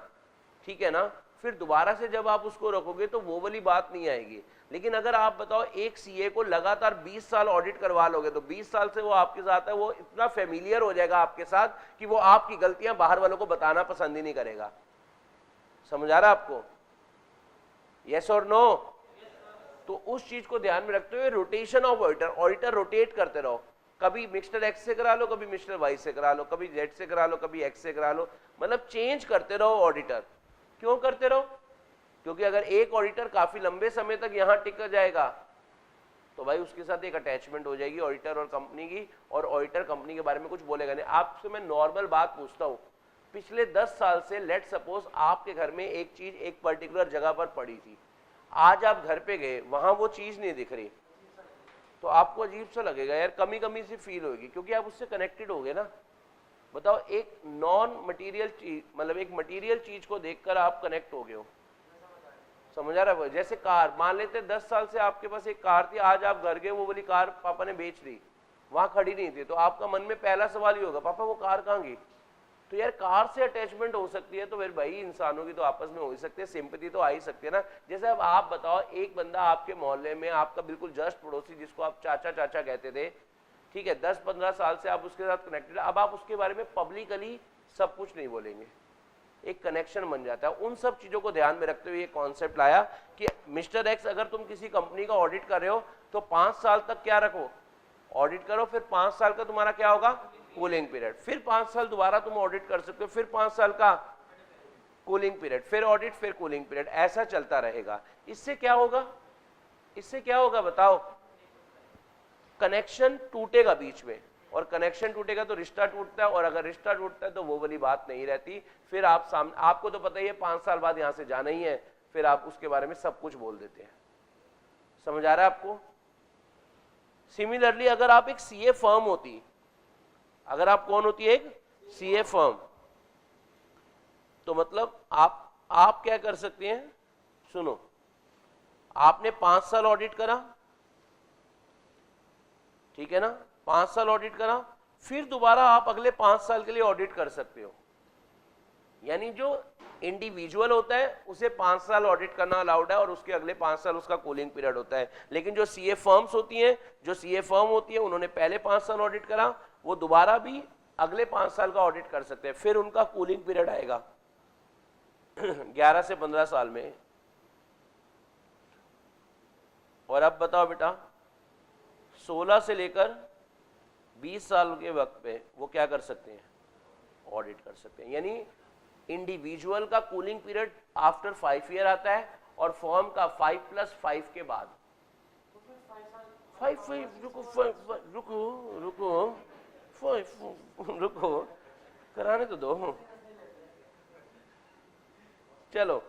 ठीक है ना, फिर दोबारा से जब आप उसको रखोगे तो वो वाली बात नहीं आएगी। लेकिन अगर आप बताओ एक सीए को लगातार 20 साल ऑडिट करवा लोगे, तो 20 साल से वो आपके साथ है, वो इतना फेमिलियर हो जाएगा आपके साथ कि वो आपकी गलतियां बाहर वालों को बताना पसंद ही नहीं करेगा। समझ आ रहा है आपको? यस और नो? तो उस चीज को ध्यान में रखते हुए रोटेशन ऑफ ऑडिटर रोटेट करते रहो। कभी मिस्टर एक्स से करा लो, कभी मिस्टर वाई से करा लो, कभी जेड से करा लो, कभी एक्स से करा लो, मतलब चेंज करते रहो ऑडिटर। क्यों करते रहो? क्योंकि अगर एक ऑडिटर काफी लंबे समय तक यहां टिक जाएगा तो भाई उसके साथ एक अटैचमेंट हो जाएगी ऑडिटर और कंपनी की, और ऑडिटर कंपनी के बारे में कुछ बोलेगा नहीं। आपसे मैं नॉर्मल बात पूछता हूं, पिछले 10 साल से लेट सपोज आपके घर में एक चीज एक पर्टिकुलर जगह पर पड़ी थी, आज आप घर पे गए, वहां वो चीज नहीं दिख रही, तो आपको अजीब सा लगेगा यार, कमी कमी सी फील होगी, क्योंकि आप उससे कनेक्टेड हो गए ना। बताओ, एक नॉन मटेरियल चीज, मतलब एक मटेरियल चीज को देखकर आप कनेक्ट हो गए हो। समझ आ रहा है? जैसे कार, मान लेते 10 साल से आपके पास एक कार थी, आज आप घर गए, वो वाली कार पापा ने बेच दी, वहां खड़ी नहीं थी, तो आपका मन में पहला सवाल ही होगा, पापा वो कार कहाँ गई? तो यार कार से अटैचमेंट हो सकती है, तो फिर भाई इंसानों की तो आपस में हो ही सकती है, सिंपैथी तो आ ही सकती है ना। जैसे अब आप बताओ, एक बंदा आपके मोहल्ले में, आपका बिल्कुल जस्ट पड़ोसी, जिसको आप चाचा चाचा कहते थे, ठीक है, 10-15 साल से आप उसके साथ कनेक्टेड, अब आप उसके बारे में पब्लिकली सब कुछ नहीं बोलेंगे, एक कनेक्शन बन जाता है। उन सब चीजों को ध्यान में रखते हुए ये कॉन्सेप्ट लाया कि मिस्टर एक्स, अगर तुम किसी कंपनी का ऑडिट कर रहे हो तो 5 साल तक क्या रखो, ऑडिट करो, फिर 5 साल का तुम्हारा क्या होगा? Cooling period. फिर 5 साल दोबारा तुम ऑडिट कर सकते हो, फिर 5 साल का कूलिंग पीरियड, फिर ऑडिट, फिर कूलिंग पीरियड, ऐसा चलता रहेगा। इससे क्या होगा? इससे क्या होगा बताओ? कनेक्शन टूटेगा बीच में, और कनेक्शन टूटेगा तो रिश्ता टूटता है, और अगर रिश्ता टूटता है तो वो वाली बात नहीं रहती। फिर आप सामने, आपको तो पता ही है 5 साल बाद यहां से जाना ही है, फिर आप उसके बारे में सब कुछ बोल देते हैं। समझ आ रहा है आपको? सिमिलरली अगर आप एक सीए फर्म होती, अगर आप कौन होती है, एक सीए फर्म, तो मतलब आप क्या कर सकते हैं, सुनो, आपने 5 साल ऑडिट करा, ठीक है ना, 5 साल ऑडिट करा, फिर दोबारा आप अगले 5 साल के लिए ऑडिट कर सकते हो। यानी जो इंडिविजुअल होता है उसे 5 साल ऑडिट करना अलाउड है, और उसके अगले 5 साल उसका कूलिंग पीरियड होता है। लेकिन जो सीए फर्म्स होती हैं, जो सीए फर्म होती है, उन्होंने पहले 5 साल ऑडिट करा, वो दोबारा भी अगले 5 साल का ऑडिट कर सकते हैं, फिर उनका कूलिंग पीरियड आएगा 11 से 15 साल में। और अब बताओ बेटा, 16 से लेकर 20 साल के वक्त पे वो क्या कर सकते हैं, ऑडिट कर सकते हैं। यानी इंडिविजुअल का कूलिंग पीरियड आफ्टर 5 ईयर आता है, और फॉर्म का 5+5 के बाद 5 रुको कराने तो दो। चलो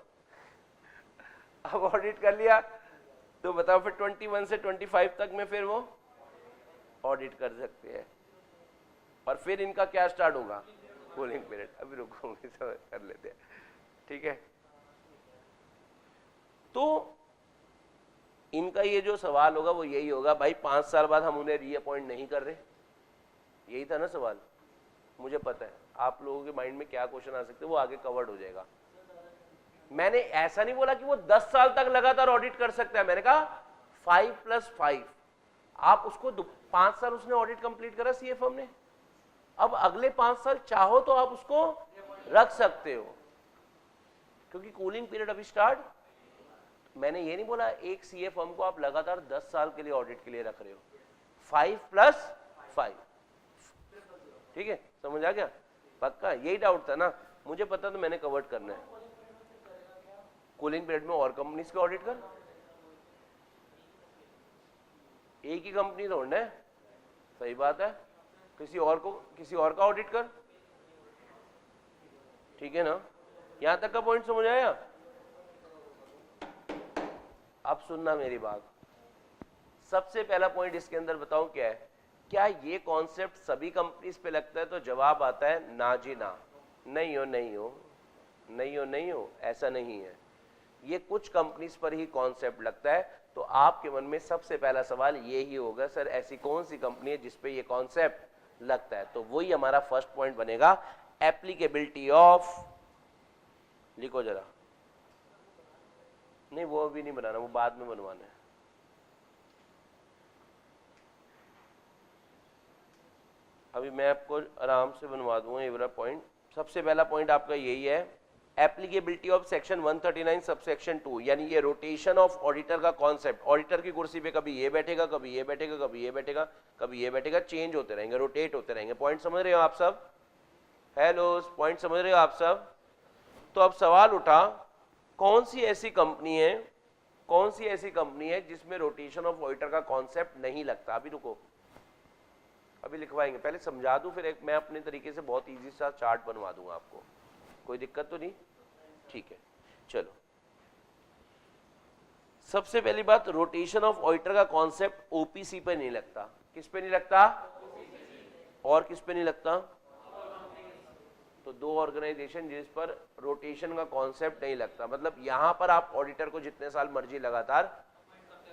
अब ऑडिट कर लिया तो बताओ फिर 21 से 25 तक में फिर वो ऑडिट कर सकते हैं, और फिर इनका क्या स्टार्ट होगा, कूलिंग पीरियड। अभी रुको कर लेते हैं, ठीक है। तो इनका ये जो सवाल होगा वो यही होगा, भाई 5 साल बाद हम उन्हें रीअपॉइंट नहीं कर रहे, यही था ना सवाल। मुझे पता है आप लोगों के माइंड में क्या क्वेश्चन आ सकते हैं, वो आगे कवर्ड हो जाएगा। मैंने ऐसा नहीं बोला कि वो 10 साल तक लगातार ऑडिट कर सकता है, मैंने कहा 5+5, आप उसको 5 साल उसने ऑडिट कंप्लीट करा सीए फर्म ने, अब अगले 5 साल चाहो तो आप उसको रख सकते हो, क्योंकि कूलिंग पीरियड अभी स्टार्ट। मैंने ये नहीं बोला एक सीए फर्म को आप लगातार 10 साल के लिए ऑडिट के लिए रख रहे हो, 5+5, ठीक है, समझ आ गया? पक्का यही डाउट था ना, मुझे पता तो मैंने कवर्ड करना है। कूलिंग पीरियड में और कंपनीज के ऑडिट कर, एक ही कंपनी ढूंढना है, सही बात है, किसी और का ऑडिट कर, ठीक है ना। यहां तक का पॉइंट समझ आया? अब सुनना मेरी बात, सबसे पहला पॉइंट इसके अंदर बताऊं क्या है, क्या ये कॉन्सेप्ट सभी कंपनीज पे लगता है? तो जवाब आता है ना जी ना, नहीं हो नहीं हो नहीं हो नहीं हो, ऐसा नहीं है। ये कुछ कंपनीज पर ही कॉन्सेप्ट लगता है। तो आपके मन में सबसे पहला सवाल ये ही होगा, सर ऐसी कौन सी कंपनी है जिसपे ये कॉन्सेप्ट लगता है? तो वही हमारा फर्स्ट पॉइंट बनेगा, एप्लीकेबिलिटी ऑफ, लिखो जरा, नहीं वो अभी नहीं बनाना, वो बाद में बनवाना है। अभी मैं आपको आराम से बनवा दूंगा ये वाला पॉइंट। सबसे पहला पॉइंट आपका यही है, एप्लीकेबिलिटी ऑफ सेक्शन 139 सबसेक्शन 2, यानी ये रोटेशन ऑफ ऑडिटर का कॉन्सेप्ट। ऑडिटर की कुर्सी पे कभी ये बैठेगा, कभी ये बैठेगा, कभी ये बैठेगा, कभी ये बैठेगा, चेंज होते रहेंगे, रोटेट होते रहेंगे। पॉइंट समझ रहे हो आप सब? हेलो, पॉइंट समझ रहे हो आप सब? तो अब सवाल उठा, कौन सी ऐसी कंपनी है जिसमें रोटेशन ऑफ ऑडिटर का कॉन्सेप्ट नहीं लगता? अभी रुको, अभी लिखवाएंगे, पहले समझा दूं, फिर मैं अपने तरीके से बहुत इजी सा चार्ट बनवा दूंगा आपको, कोई दिक्कत तो नहीं? ठीक है, चलो। सबसे पहली बात, रोटेशन ऑफ ऑडिटर का कॉन्सेप्ट ओपीसी पे नहीं लगता। किस पे नहीं लगता? और किस पे नहीं लगता? तो दो ऑर्गेनाइजेशन जिस पर रोटेशन का कॉन्सेप्ट नहीं लगता, मतलब यहां पर आप ऑडिटर को जितने साल मर्जी लगातार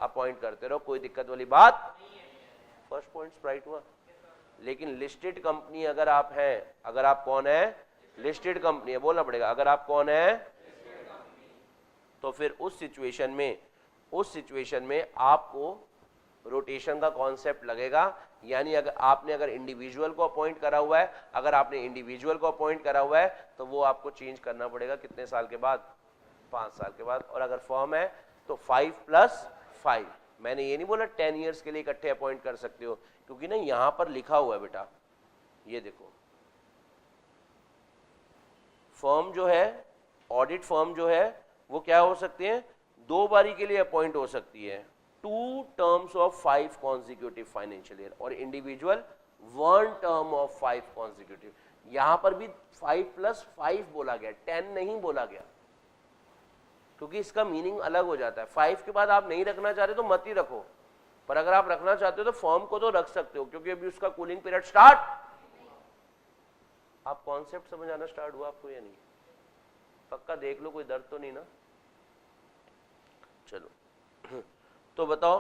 अपॉइंट करते रहो, कोई दिक्कत वाली बात। फर्स्ट पॉइंट राइट हुआ। लेकिन लिस्टेड कंपनी अगर आप हैं, अगर आप कौन है? लिस्टेड कंपनी है, बोलना पड़ेगा, अगर आप कौन है, तो फिर उस सिचुएशन में आपको रोटेशन का कॉन्सेप्ट लगेगा। यानी अगर इंडिविजुअल को अपॉइंट करा हुआ है, तो वो आपको चेंज करना पड़ेगा कितने साल के बाद? 5 साल के बाद। और अगर फर्म है तो 5+5। मैंने ये नहीं बोला 10 ईयर्स के लिए इकट्ठे अपॉइंट कर सकते हो, क्योंकि ना यहां पर लिखा हुआ है बेटा, ये देखो, फर्म जो है, ऑडिट फर्म जो है, वो क्या हो सकती है? 2 बारी के लिए अपॉइंट हो सकती है। 2 terms of 5 consecutive financial year और इंडिविजुअल 1 term of 5 consecutive। यहां पर भी 5 + 5 बोला गया, 10 नहीं बोला गया, क्योंकि इसका मीनिंग अलग हो जाता है। 5 के बाद आप नहीं रखना चाहते तो मत ही रखो, पर अगर आप रखना चाहते हो तो फॉर्म को तो रख सकते हो, क्योंकि अभी उसका कूलिंग पीरियड स्टार्ट। आप कॉन्सेप्ट समझ आना स्टार्ट हुआ आपको या नहीं? पक्का देख लो, कोई दर्द तो नहीं ना? चलो तो बताओ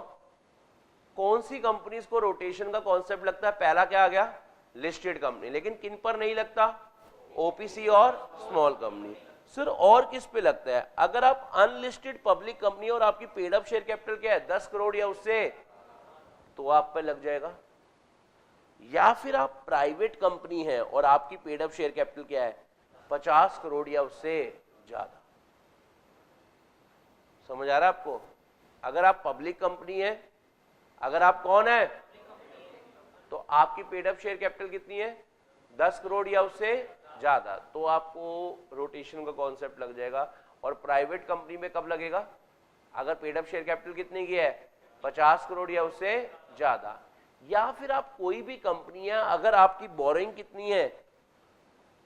कौन सी कंपनीज को रोटेशन का कॉन्सेप्ट लगता है? पहला क्या आ गया? Listed company. लेकिन किन पर नहीं लगता? ओपीसी और स्मॉल कंपनी। सर और किस पे लगता है? अगर आप अनलिस्टेड पब्लिक कंपनी और आपकी पेड अप शेयर कैपिटल क्या है 10 करोड़ या उससे, तो आप पे लग जाएगा। या फिर आप प्राइवेट कंपनी है और आपकी पेड अप शेयर कैपिटल क्या है 50 करोड़ या उससे ज्यादा। समझ आ रहा है आपको? अगर आप पब्लिक कंपनी है, अगर आप कौन है, तो आपकी पेड अप शेयर कैपिटल कितनी है 10 करोड़ या उससे ज्यादा, तो आपको रोटेशन का कॉन्सेप्ट लग जाएगा। और प्राइवेट कंपनी में कब लगेगा? अगर पेड अप शेयर कैपिटल कितने की है 50 करोड़ या उससे ज्यादा। या फिर आप कोई भी कंपनी है, अगर आपकी बोरिंग कितनी है,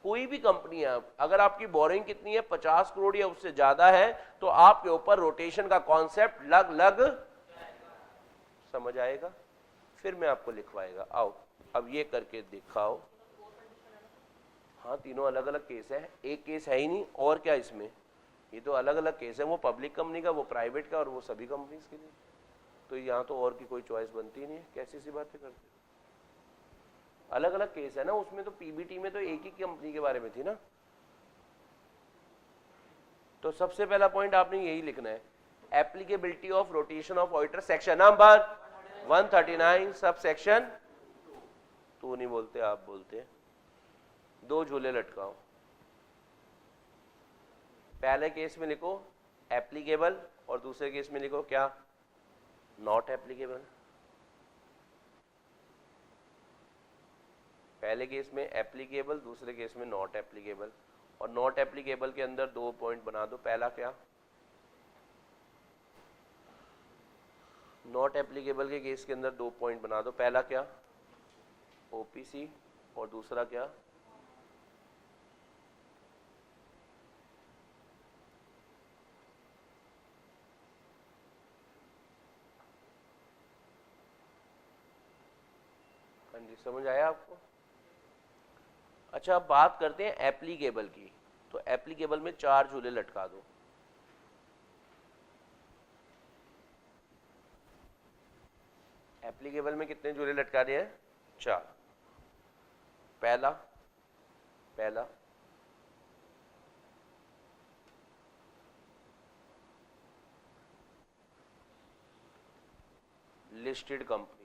कोई भी कंपनी है अगर आपकी बोरिंग कितनी है 50 करोड़ या उससे ज्यादा है, तो आपके ऊपर रोटेशन का कॉन्सेप्ट लग समझ आएगा। फिर मैं आपको लिखवाएगा। आओ अब ये करके दिखाओ। हाँ तीनों अलग अलग केस है, एक केस है ही नहीं। और क्या इसमें? ये तो अलग अलग केस है, वो पब्लिक कंपनी का, वो प्राइवेट का और वो सभी कंपनीज के लिए। तो यहाँ तो और की कोई चॉइस बनती नहीं है। कैसी सी बातें करते हो? अलग अलग केस है ना। उसमें तो पीबीटी में तो एक ही कंपनी के बारे में थी ना। तो सबसे पहला पॉइंट आपने यही लिखना है, applicability of rotation of auditor section number 139 sub section 2 नहीं बोलते आप बोलते हैं। 2 झूले लटकाओ। पहले केस में लिखो एप्लीकेबल और दूसरे केस में लिखो क्या? Not applicable. पहले केस में एप्लीकेबल, दूसरे केस में नॉट एप्लीकेबल। और नॉट एप्लीकेबल के अंदर 2 पॉइंट बना दो। पहला क्या? नॉट एप्लीकेबल के केस के अंदर 2 पॉइंट बना दो। पहला क्या? ओपीसी और दूसरा क्या? समझ आया आपको? अच्छा अब बात करते हैं एप्लीकेबल की। तो एप्लीकेबल में 4 झूले लटका दो। एप्लीकेबल में कितने झूले लटका दिए हैं? 4। पहला लिस्टेड कंपनीज।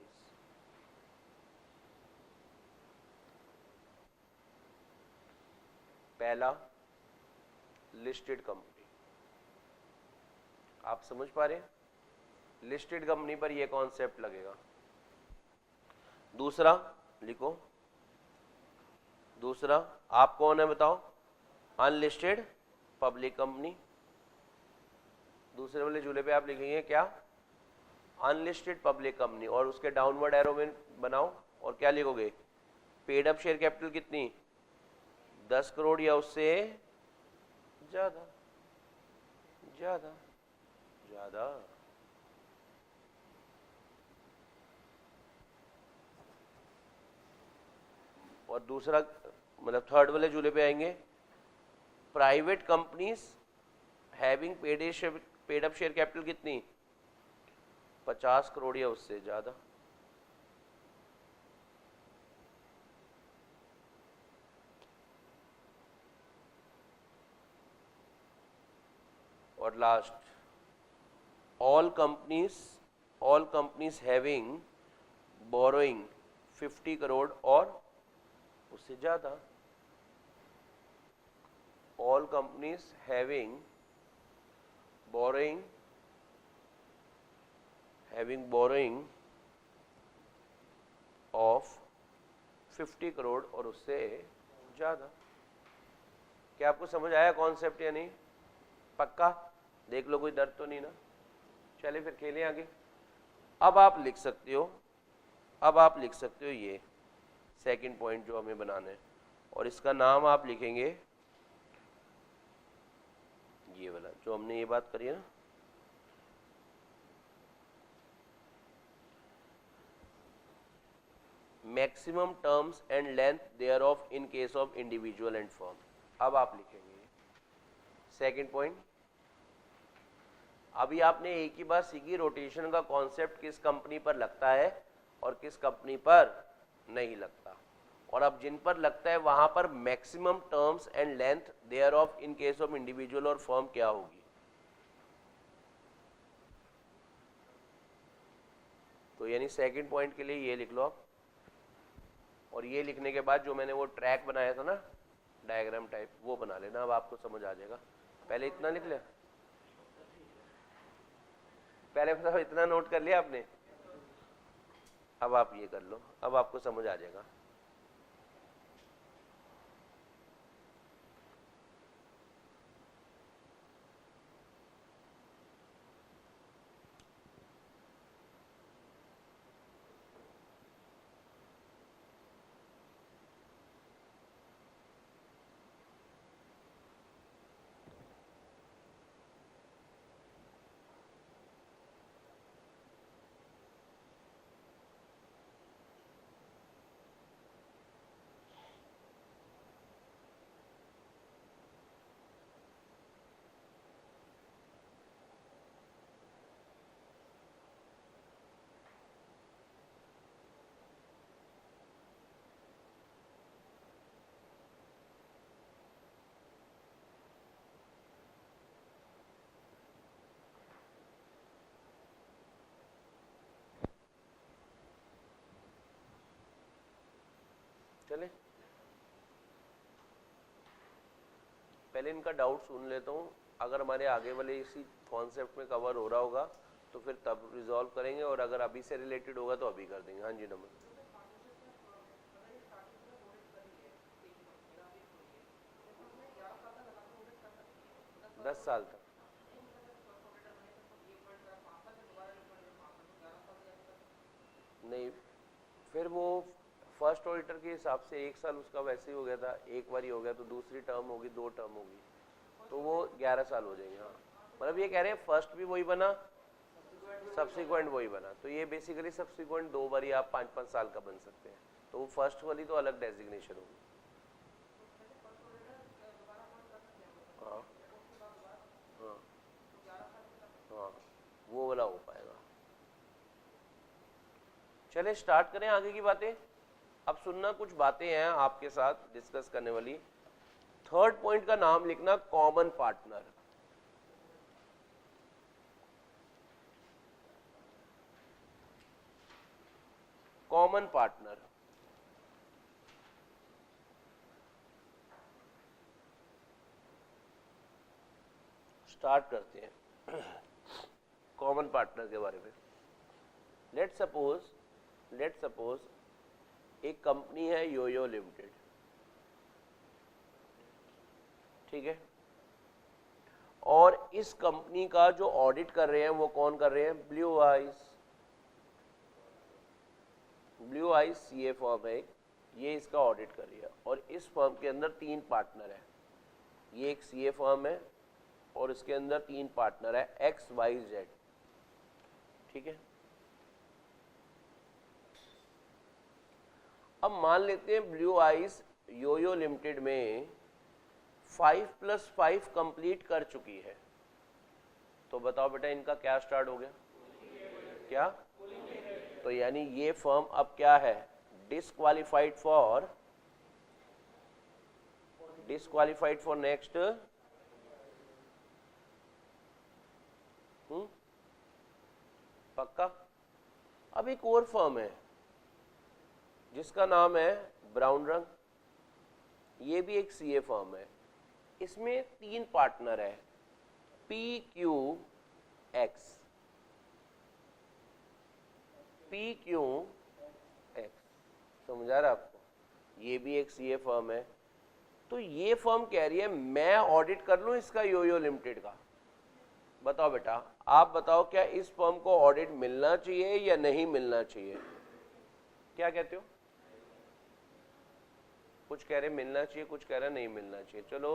पहला लिस्टेड कंपनी। आप समझ पा रहे हैं? लिस्टेड कंपनी पर यह कॉन्सेप्ट लगेगा। दूसरा लिखो, दूसरा आप कौन है बताओ? Unlisted public company. दूसरे वाले झूले पे आप लिखेंगे क्या? Unlisted public company. और उसके डाउनवर्ड एरो में बनाओ और क्या लिखोगे? पेड अप शेयर कैपिटल कितनी? 10 करोड़ या उससे ज्यादा। ज्यादा ज्यादा। और दूसरा मतलब थर्ड वाले झूले पे आएंगे, private companies having paid up share capital कितनी? 50 करोड़ या उससे ज्यादा। और last, all companies having borrowing 50 crore और उससे ज्यादा। All companies having borrowing of 50 crore और उससे ज्यादा। क्या आपको समझ आया कॉन्सेप्ट या नहीं? पक्का? देख लो कोई दर्द तो नहीं ना? चलिए फिर खेलें आगे। अब आप लिख सकते हो, अब आप लिख सकते हो ये सेकंड पॉइंट जो हमें बनाना है, और इसका नाम आप लिखेंगे ये वाला जो हमने ये बात करी है ना, maximum terms and length thereof in case of individual and firm. अब आप लिखेंगे सेकंड पॉइंट। अभी आपने एक ही बात सीखी, रोटेशन का कॉन्सेप्ट किस कंपनी पर लगता है और किस कंपनी पर नहीं लगता, और अब जिन पर लगता है वहां पर maximum terms and length thereof in case of individual और फर्म क्या होगी। तो यानी सेकंड पॉइंट के लिए ये लिख लो आप, और ये लिखने के बाद जो मैंने वो ट्रैक बनाया था ना डायग्राम टाइप, वो बना लेना, अब आपको समझ आ जाएगा। पहले इतना लिख लिया, पहले मतलब इतना नोट कर लिया आपने, अब आप ये कर लो, अब आपको समझ आ जाएगा। चले पहले इनका डाउट सुन लेता हूँ, अगर हमारे आगे वाले इसी कॉन्सेप्ट में कवर हो रहा होगा तो फिर तब रिजॉल्व करेंगे, और अगर अभी से रिलेटेड होगा तो अभी कर देंगे। हाँ जी नमस्ते। 10 साल तक नहीं, फिर वो फर्स्ट ऑडिटर के हिसाब से 1 साल उसका वैसे ही हो गया था, एक बार ही हो गया, तो दूसरी टर्म होगी, 2 टर्म होगी, तो वो 11 साल हो जाएंगे। हाँ मतलब ये कह रहे हैं फर्स्ट भी वही बना, सब्सिक्वेंट वही बना, तो ये बेसिकली सब्सिक्वेंट 2 बार आप 5-5 साल का बन सकते हैं, तो वो फर्स्ट वाली तो अलग डेजिग्नेशन होगी। हाँ हाँ हाँ वो वाला हो पाएगा। चले स्टार्ट करें आगे की बातें। अब सुनना, कुछ बातें हैं आपके साथ डिस्कस करने वाली। थर्ड पॉइंट का नाम लिखना common partner. Common partner start करते हैं कॉमन पार्टनर के बारे में। लेट सपोज एक कंपनी है योयो लिमिटेड, ठीक है, और इस कंपनी का जो ऑडिट कर रहे हैं वो कौन कर रहे हैं, ब्लू आइज सीए फर्म है, ये इसका ऑडिट कर रही है, और इस फर्म के अंदर 3 पार्टनर है। ये एक सीए फर्म है और इसके अंदर 3 पार्टनर है XYZ, ठीक है। अब मान लेते हैं ब्लू आइज योयो लिमिटेड में 5+5 कंप्लीट कर चुकी है, तो बताओ बेटा इनका क्या स्टार्ट हो गया, क्या, तो यानी ये फर्म अब क्या है, डिस्क्वालिफाइड फॉर नेक्स्ट पक्का। अब एक और फर्म है जिसका नाम है ब्राउन रंग, ये भी एक सीए फर्म है, इसमें 3 पार्टनर है PQX, समझा रहा आपको, ये भी एक सीए फर्म है। तो ये फर्म कह रही है मैं ऑडिट कर लूं इसका योयो लिमिटेड का, बताओ बेटा आप बताओ क्या इस फर्म को ऑडिट मिलना चाहिए या नहीं मिलना चाहिए? क्या कहते हो? कुछ कह रहे मिलना चाहिए, कुछ कह रहे नहीं मिलना चाहिए। चलो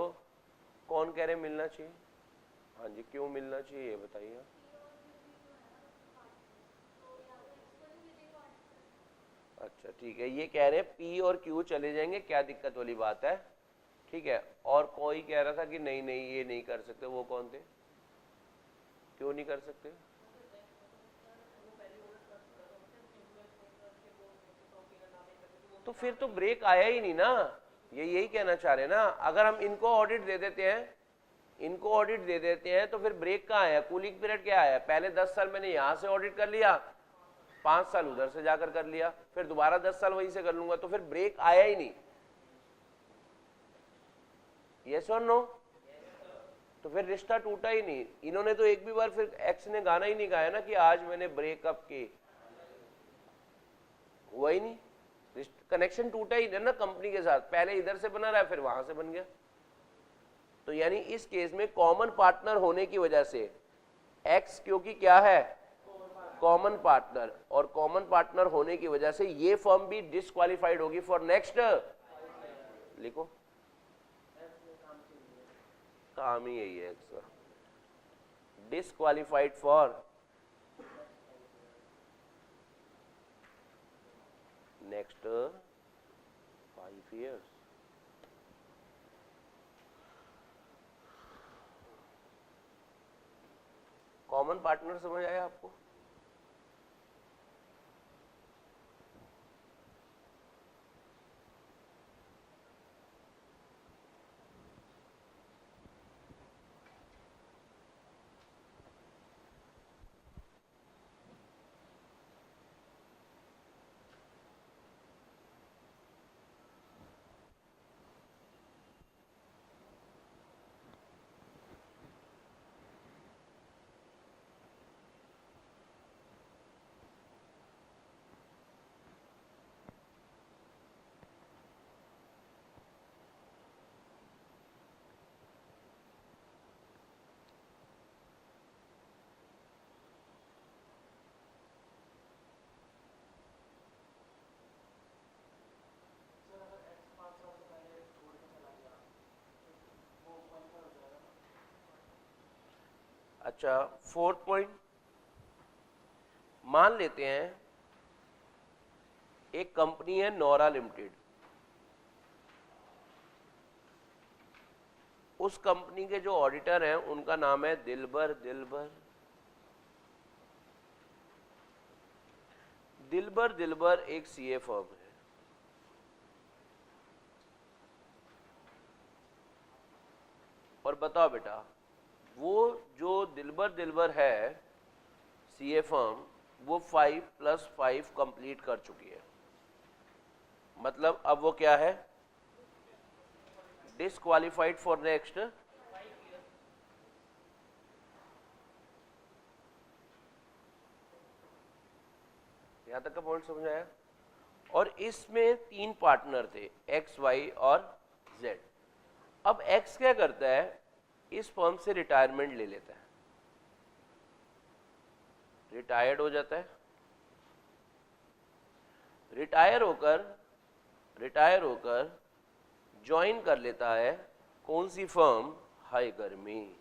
कौन कह रहे मिलना चाहिए? हाँ जी, क्यों मिलना चाहिए ये बताइए। अच्छा ठीक है, ये कह रहे हैं पी और क्यू चले जाएंगे, क्या दिक्कत वाली बात है? ठीक है। और कोई कह रहा था कि नहीं नहीं ये नहीं कर सकते, वो कौन थे? क्यों नहीं कर सकते? तो फिर तो ब्रेक आया ही नहीं ना, ये यही कहना चाह रहे हैं ना। अगर हम इनको ऑडिट दे देते हैं, इनको ऑडिट दे देते हैं तो फिर ब्रेक कहाँ आया? कूलिंग पीरियड क्या आया? पहले 10 साल मैंने यहां से ऑडिट कर लिया, 5 साल उधर से जाकर कर लिया, फिर दोबारा 10 साल वहीं से कर लूंगा, तो फिर ब्रेक आया ही नहीं। यस और नो? तो फिर रिश्ता टूटा ही नहीं। इन्होंने तो एक भी बार फिर एक्स ने गाना ही नहीं गाया ना कि आज मैंने ब्रेकअप की, हुआ ही नहीं, कनेक्शन टूटा ही नहीं ना कंपनी के साथ। पहले इधर से बना रहा है, फिर वहां से बन गया। तो यानी इस केस में कॉमन पार्टनर होने की वजह से एक्स, क्योंकि क्या है कॉमन पार्टनर, और कॉमन पार्टनर होने की वजह से ये फर्म भी डिस्क्वालिफाइड होगी फॉर नेक्स्ट, लिखो काम ही यही है एक्स का, disqualified for next 5 years। Common partner समझ आया आपको? अच्छा, 4th पॉइंट, मान लेते हैं एक कंपनी है नोरा लिमिटेड, उस कंपनी के जो ऑडिटर हैं उनका नाम है दिलबर। दिलबर एक सीए फर्म है। और बताओ बेटा, वो जो दिलबर है सीए फर्म, वो 5+5 कंप्लीट कर चुकी है। मतलब अब वो क्या है? डिस्क्वालिफाइड फॉर नेक्स्ट, यहां तक का पॉइंट समझ आया? और इसमें 3 पार्टनर थे, एक्स, वाई और जेड। अब एक्स क्या करता है, इस फर्म से रिटायरमेंट ले लेता है, रिटायर्ड हो जाता है। रिटायर होकर ज्वाइन कर लेता है कौन सी फर्म? हाई गर्मी।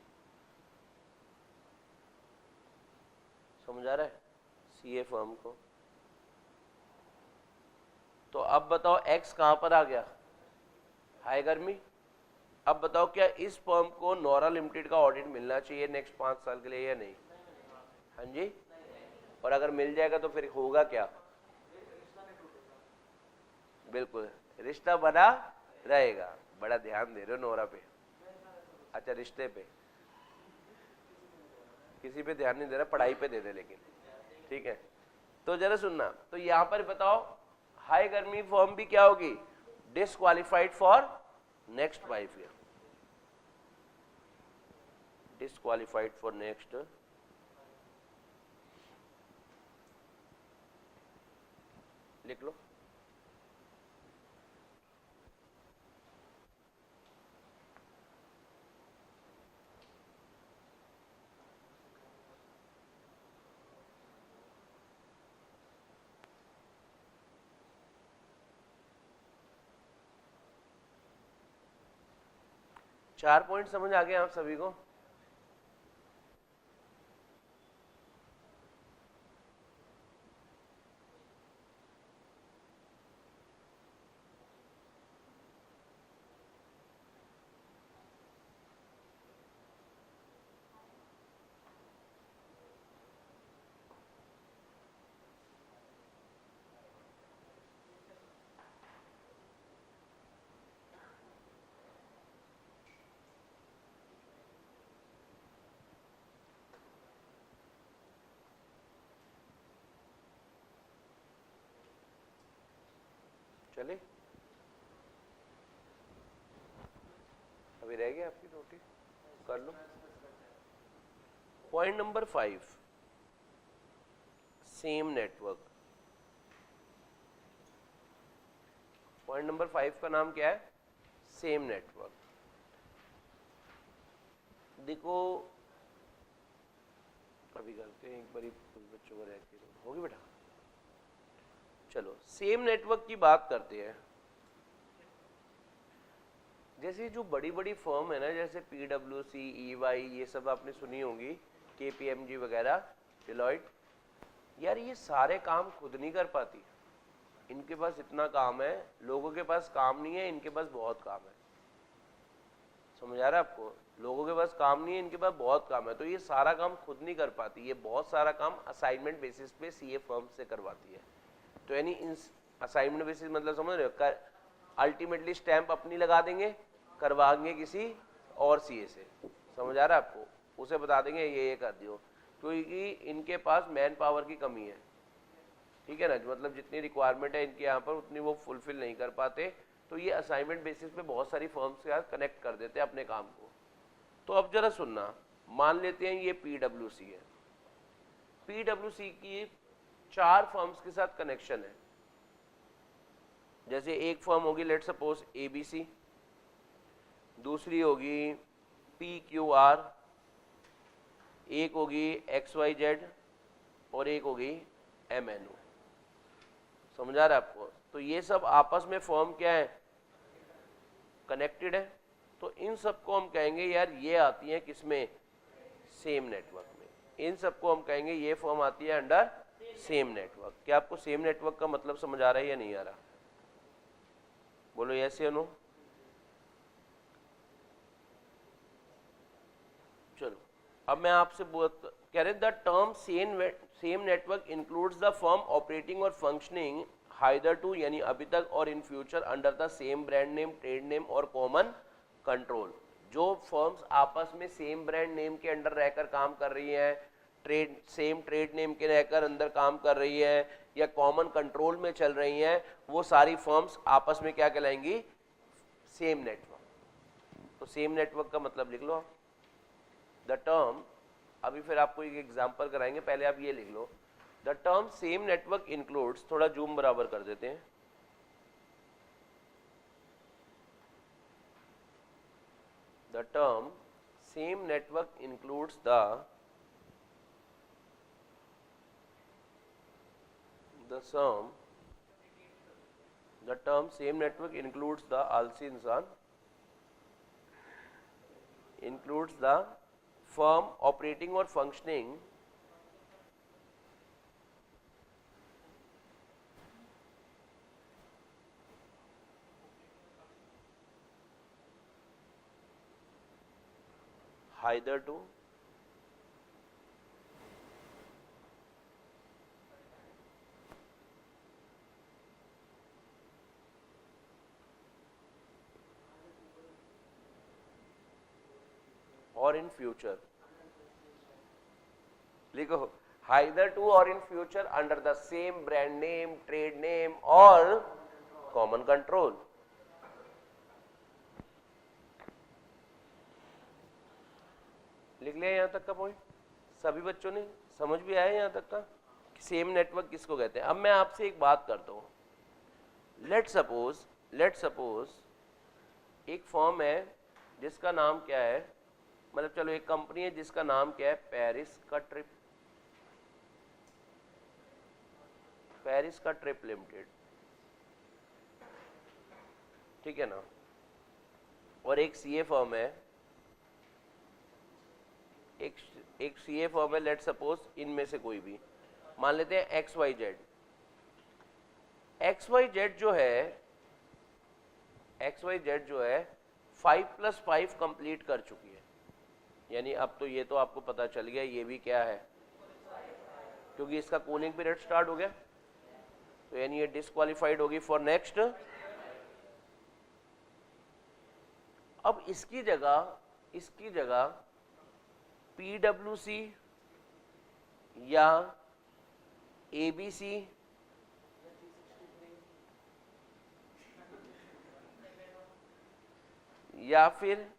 समझ आ रहा है? सीए फर्म को। तो अब बताओ एक्स कहां पर आ गया? हाई गर्मी। अब बताओ क्या इस फर्म को नोरा लिमिटेड का ऑडिट मिलना चाहिए नेक्स्ट 5 साल के लिए या नहीं? हाँ जी। और अगर मिल जाएगा तो फिर होगा क्या? बिल्कुल, रिश्ता बना रहेगा। बड़ा ध्यान दे रहे हो नोरा पे। अच्छा, रिश्ते पे, किसी पे ध्यान नहीं दे रहा, पढ़ाई पे दे दे लेकिन। ठीक है, तो जरा सुनना, तो यहां पर बताओ हाई गर्मी फर्म भी क्या होगी? Disqualified for next 5 year, disqualified for next, लिख लो। 4 पॉइंट समझ आ गए आप सभी को? चले, अभी रह गया आपकी रोटी, कर लो। Point number 5, same network. Point number 5 का नाम क्या है? Same network. देखो अभी करते हैं एक बारी, बच्चों को रह के होगी बेटा। चलो सेम नेटवर्क की बात करते हैं। जैसे जो बड़ी बड़ी फर्म है ना, जैसे PwC, EY, ये सब आपने सुनी होंगी, KPMG वगैरह, डिलॉयट, यार ये सारे काम खुद नहीं कर पाती। इनके पास इतना काम है, लोगों के पास काम नहीं है, इनके पास बहुत काम है। समझ आ रहा है आपको? लोगों के पास काम नहीं है, इनके पास बहुत काम है, तो ये सारा काम खुद नहीं कर पाती। ये बहुत सारा काम असाइनमेंट बेसिस पे CA फर्म से करवाती है। तो यानी इन असाइनमेंट बेसिस मतलब समझ रहे हो, अल्टीमेटली स्टैंप अपनी लगा देंगे, करवाएंगे किसी और CA से। समझ आ रहा है आपको? उसे बता देंगे ये कर दियो, क्योंकि इनके पास मैन पावर की कमी है। ठीक है ना, मतलब जितनी रिक्वायरमेंट है इनके यहाँ पर उतनी वो फुलफिल नहीं कर पाते। तो ये असाइनमेंट बेसिस पे बहुत सारी फर्म्स के साथ कनेक्ट कर देते हैं अपने काम को। तो अब जरा सुनना, मान लेते हैं ये PwC है। PwC की 4 फर्म्स के साथ कनेक्शन है। जैसे एक फर्म होगी लेट सपोज ABC, दूसरी होगी PQR, एक होगी XYZ और एक होगी MNO। समझ आ रहा है आपको? तो ये सब आपस में फर्म क्या है? कनेक्टेड है। तो इन सबको हम कहेंगे यार ये आती है किसमें? सेम नेटवर्क में। इन सबको हम कहेंगे ये फर्म आती है अंडर सेम नेटवर्क। क्या आपको सेम नेटवर्क का मतलब समझ आ रहा है या नहीं आ रहा? बोलो यस या नो। चलो अब मैं आपसे कह रहे the term same network includes the firm operating और फंक्शनिंग हाइदर टू, यानी अभी तक और in future, under the same brand name, trade name और कॉमन कंट्रोल। जो फर्म्स आपस में सेम ब्रांड नेम के अंडर रहकर काम कर रही हैं, सेम ट्रेड नेम के रहकर अंदर काम कर रही है, या कॉमन कंट्रोल में चल रही हैं, वो सारी फर्म्स आपस में क्या कहलाएंगी? Same network. तो सेम नेटवर्क का मतलब लिख लो द टर्म। अभी फिर आपको एक एग्जांपल कराएंगे, पहले आप ये लिख लो। The term same network includes, थोड़ा जूम बराबर कर देते हैं, the term same network includes the term same network includes the also इंसान, includes the firm operating or functioning either to or in future, लिखो either to or in future under the same brand name, trade name or common control। लिख लिया यहाँ तक का point? सभी बच्चों ने समझ भी आया यहाँ तक का? सेम नेटवर्क किसको कहते हैं? अब मैं आपसे एक बात करता हूँ। लेट सपोज एक फर्म है जिसका नाम क्या है, मतलब चलो एक कंपनी है जिसका नाम क्या है? पेरिस का ट्रिप लिमिटेड। ठीक है ना? और एक CA फर्म है एक सीए फर्म है, लेट सपोज इनमें से कोई भी, मान लेते हैं X Y Z. X Y Z जो है 5+5 कंप्लीट कर चुकी है, यानी अब तो ये तो आपको पता चल गया ये भी क्या है, क्योंकि इसका कूलिंग पीरियड स्टार्ट हो गया, तो यानी ये डिस्क्वालिफाइड होगी फॉर नेक्स्ट। अब इसकी जगह PWC या ABC या फिर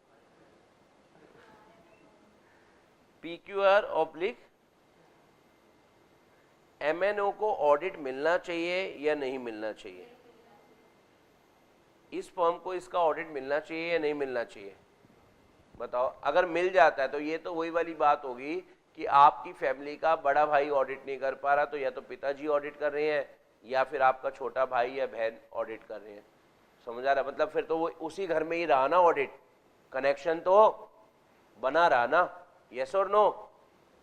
PQR/MNO को ऑडिट मिलना चाहिए या नहीं मिलना चाहिए? इस फर्म को इसका ऑडिट मिलना चाहिए या नहीं मिलना चाहिए? बताओ। अगर मिल जाता है तो ये तो वही वाली बात होगी कि आपकी फैमिली का बड़ा भाई ऑडिट नहीं कर पा रहा, तो या तो पिताजी ऑडिट कर रहे हैं या फिर आपका छोटा भाई या बहन ऑडिट कर रहे हैं। समझ आ रहा है? मतलब फिर तो वो उसी घर में ही रहा ना, ऑडिट कनेक्शन तो बना रहा ना, यस और नो?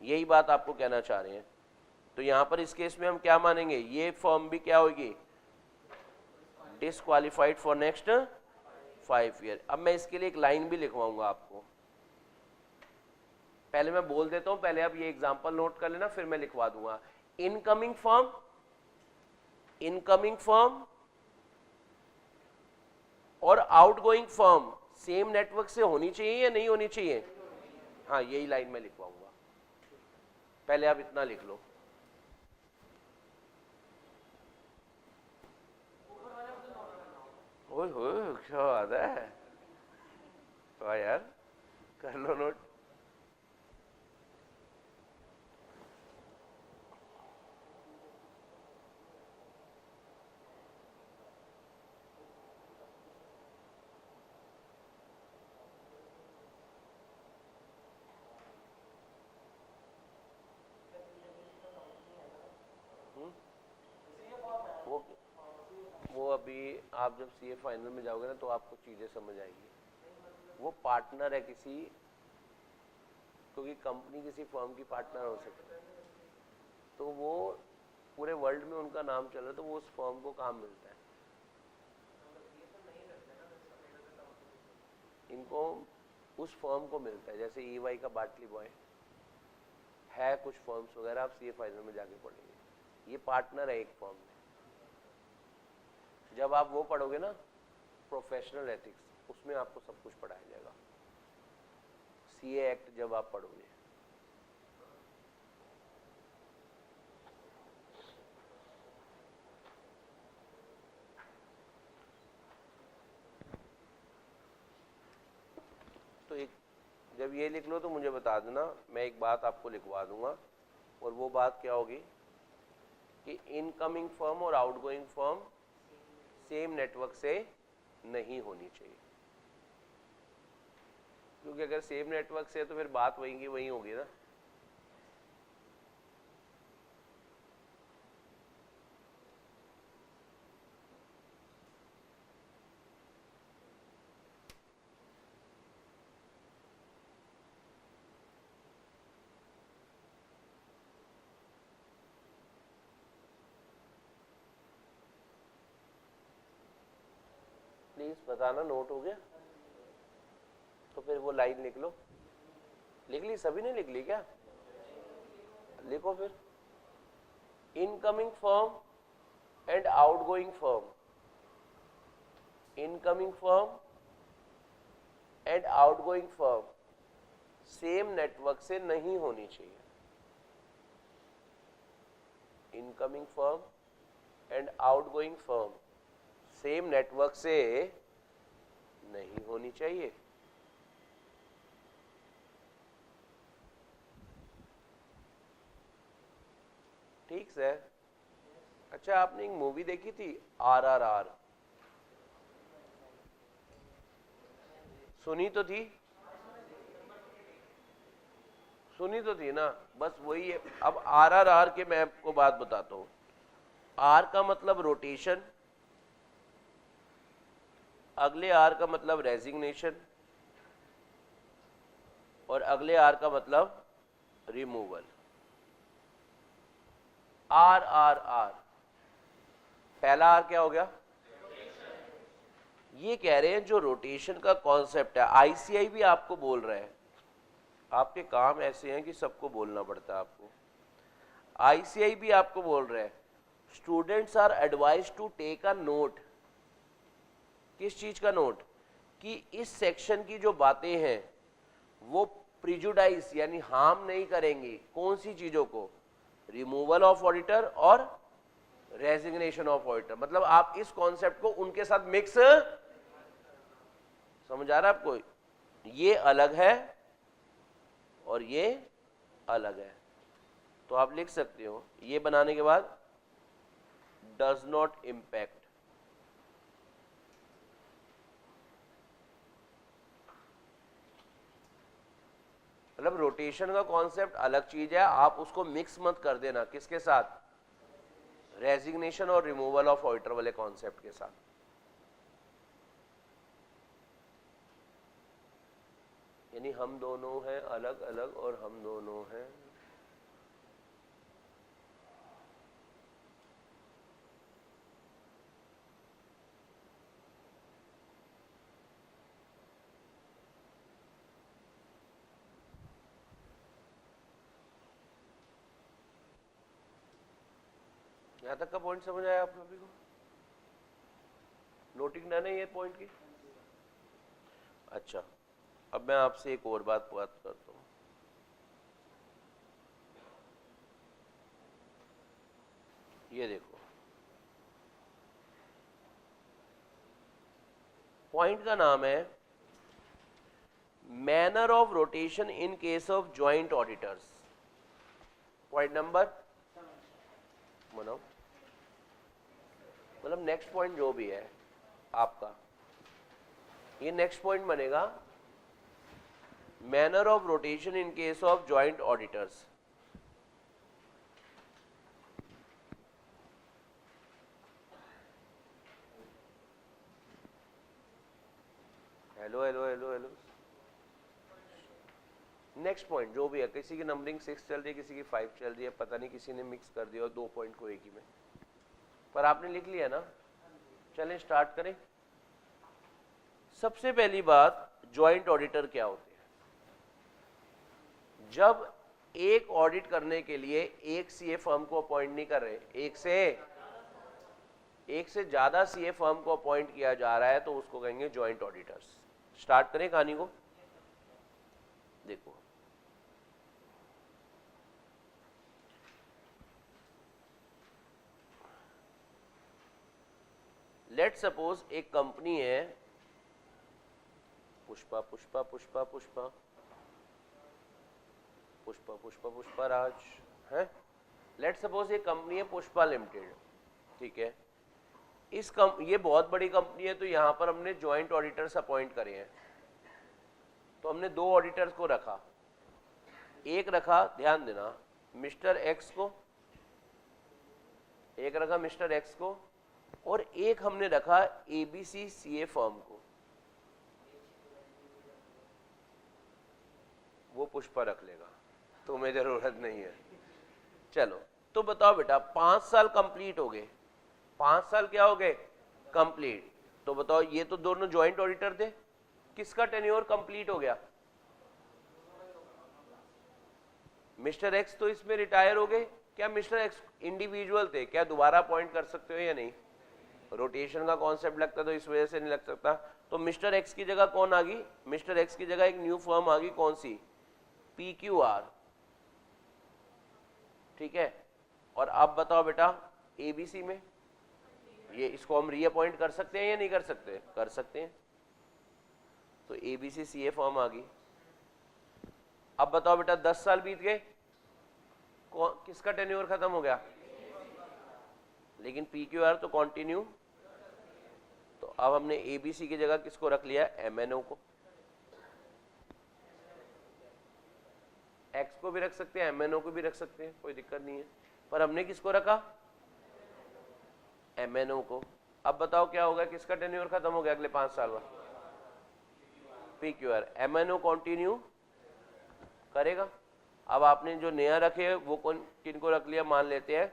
यही बात आपको कहना चाह रहे हैं। तो यहां पर इस केस में हम क्या मानेंगे, ये फर्म भी क्या होगी, डिसक्वालिफाइड फॉर नेक्स्ट 5 ईयर। अब मैं इसके लिए एक लाइन भी लिखवाऊंगा आपको, पहले मैं बोल देता हूं, पहले आप ये एग्जांपल नोट कर लेना, फिर मैं लिखवा दूंगा। इनकमिंग फर्म और आउटगोइंग फर्म सेम नेटवर्क से होनी चाहिए या नहीं होनी चाहिए? हाँ, यही लाइन मैं लिखवाऊंगा, पहले आप इतना लिख लो। ओए होए, क्या बात है, वाह यार, कर लो नोट। वो अभी आप जब सीए फाइनल में जाओगे ना तो आपको चीज़ें समझ आएगी। वो पार्टनर है किसी, क्योंकि कंपनी किसी फर्म की पार्टनर हो सकती है, तो वो पूरे वर्ल्ड में उनका नाम चल रहा है, तो वो उस फर्म को काम मिलता है। इनको उस फर्म को मिलता है, जैसे EY का बाटली बॉय है, कुछ फर्म्स वगैरह आप सीए फाइनल में जाके पढ़ेंगे, ये पार्टनर है एक फर्म में। जब आप वो पढ़ोगे ना प्रोफेशनल एथिक्स, उसमें आपको सब कुछ पढ़ाया जाएगा। सीए एक्ट जब आप पढ़ोगे, तो एक जब ये लिख लो तो मुझे बता देना, मैं एक बात आपको लिखवा दूंगा, और वो बात क्या होगी कि इनकमिंग फर्म और आउटगोइंग फर्म सेम नेटवर्क से नहीं होनी चाहिए, क्योंकि अगर सेम नेटवर्क से है तो फिर बात वहीं की वहीं होगी ना। प्लीज बताना नोट हो गया? तो फिर वो लाइन लिख लो। लिख ली? सभी ने लिख ली क्या? लिखो फिर। Incoming firm and outgoing firm, incoming firm and outgoing firm same network से नहीं होनी चाहिए। Incoming firm and outgoing firm same network से नहीं होनी चाहिए। ठीक है। अच्छा, आपने एक मूवी देखी थी RRR? सुनी तो थी, सुनी तो थी ना, बस वही है। अब RRR के मैं आपको बात बताता हूं। R का मतलब रोटेशन, अगले R का मतलब रेजिग्नेशन, और अगले R का मतलब रिमूवल। आर आर आर, पहला आर क्या हो गया? ये कह रहे हैं जो रोटेशन का कॉन्सेप्ट है, आईसीआई भी आपको बोल रहा है, आपके काम ऐसे हैं कि सबको बोलना पड़ता है आपको। आईसीआई भी आपको बोल रहा है students are advise to take a note. किस चीज का नोट? कि इस सेक्शन की जो बातें हैं वो प्रिजुडाइज यानी हार्म नहीं करेंगी कौन सी चीजों को? रिमूवल ऑफ ऑडिटर और रेजिग्नेशन ऑफ ऑडिटर। मतलब आप इस कॉन्सेप्ट को उनके साथ मिक्स, समझ आ रहा है आपको? ये अलग है और ये अलग है, तो आप लिख सकते हो ये बनाने के बाद डज नॉट इम्पैक्ट। मतलब रोटेशन का कॉन्सेप्ट अलग चीज है, आप उसको मिक्स मत कर देना किसके साथ? रेजिग्नेशन और रिमूवल ऑफ ऑडिटर वाले कॉन्सेप्ट के साथ। यानी हम दोनों हैं अलग अलग और हम दोनों हैं यहां तक का पॉइंट समझ आया आप लोगों को? नोटिंग डन है ये पॉइंट की? अच्छा, अब मैं आपसे एक और बात करता हूं। ये देखो, पॉइंट का नाम है manner of rotation in case of joint auditors. Point number बनाओ, मतलब नेक्स्ट पॉइंट जो भी है आपका, ये नेक्स्ट पॉइंट बनेगा manner of rotation in case of joint auditors. Hello hello hello hello, next point जो भी है, किसी की नंबरिंग 6 चल रही है, किसी की 5 चल रही है, पता नहीं किसी ने मिक्स कर दिया और 2 पॉइंट को एक ही में, पर आपने लिख लिया ना। चलें स्टार्ट करें। सबसे पहली बात, जॉइंट ऑडिटर क्या होते हैं? जब एक ऑडिट करने के लिए एक सीए फर्म को अपॉइंट नहीं कर रहे, एक से ज्यादा सीए फर्म को अपॉइंट किया जा रहा है, तो उसको कहेंगे जॉइंट ऑडिटर्स। स्टार्ट करें कहानी को। देखो, लेट सपोज एक कंपनी है पुष्पा पुष्पा पुष्पा पुष्पा पुष्पा पुष्पा पुष्पा राज है। लेट सपोज एक कंपनी है पुष्पा लिमिटेड, ठीक है। ये बहुत बड़ी कंपनी है, तो यहां पर हमने जॉइंट ऑडिटर्स अपॉइंट करे हैं। तो हमने 2 ऑडिटर्स को रखा, एक रखा, ध्यान देना, मिस्टर एक्स को, एक रखा मिस्टर एक्स को, और एक हमने रखा एबीसी सीए फर्म को, वो पुष्पा रख लेगा, तुम्हें जरूरत नहीं है। चलो, तो बताओ बेटा, 5 साल कंप्लीट हो गए, 5 साल क्या हो गए? कंप्लीट। तो बताओ, ये तो दोनों जॉइंट ऑडिटर थे, किसका टेन्योर कंप्लीट हो गया? मिस्टर एक्स तो इसमें रिटायर हो गए। क्या मिस्टर एक्स इंडिविजुअल थे? क्या दोबारा अपॉइंट कर सकते हो या नहीं? रोटेशन का कॉन्सेप्ट लगता तो इस वजह से नहीं लग सकता। तो मिस्टर एक्स की जगह कौन आ गई? मिस्टर एक्स की जगह एक न्यू फर्म आ गई, कौन सी? PQR, ठीक है। और अब बताओ बेटा, एबीसी में ये इसको हम रीअपॉइंट कर सकते हैं या नहीं कर सकते? कर सकते हैं। तो एबीसी सीए फर्म आ गई। अब बताओ बेटा, 10 साल बीत गए, किसका टेन्योर खत्म हो गया? लेकिन PQR तो कंटिन्यू। तो अब हमने एबीसी की जगह किसको रख लिया? MNO को। एक्स को भी रख सकते हैं, MNO को भी रख सकते हैं, कोई दिक्कत नहीं है, पर हमने किसको रखा? MNO को। अब बताओ क्या होगा, किसका टेन्योर खत्म हो गया अगले 5 साल बाद? PQR। MNO कंटिन्यू करेगा, अब आपने जो नया रखे वो कौन किन को रख लिया, मान लेते हैं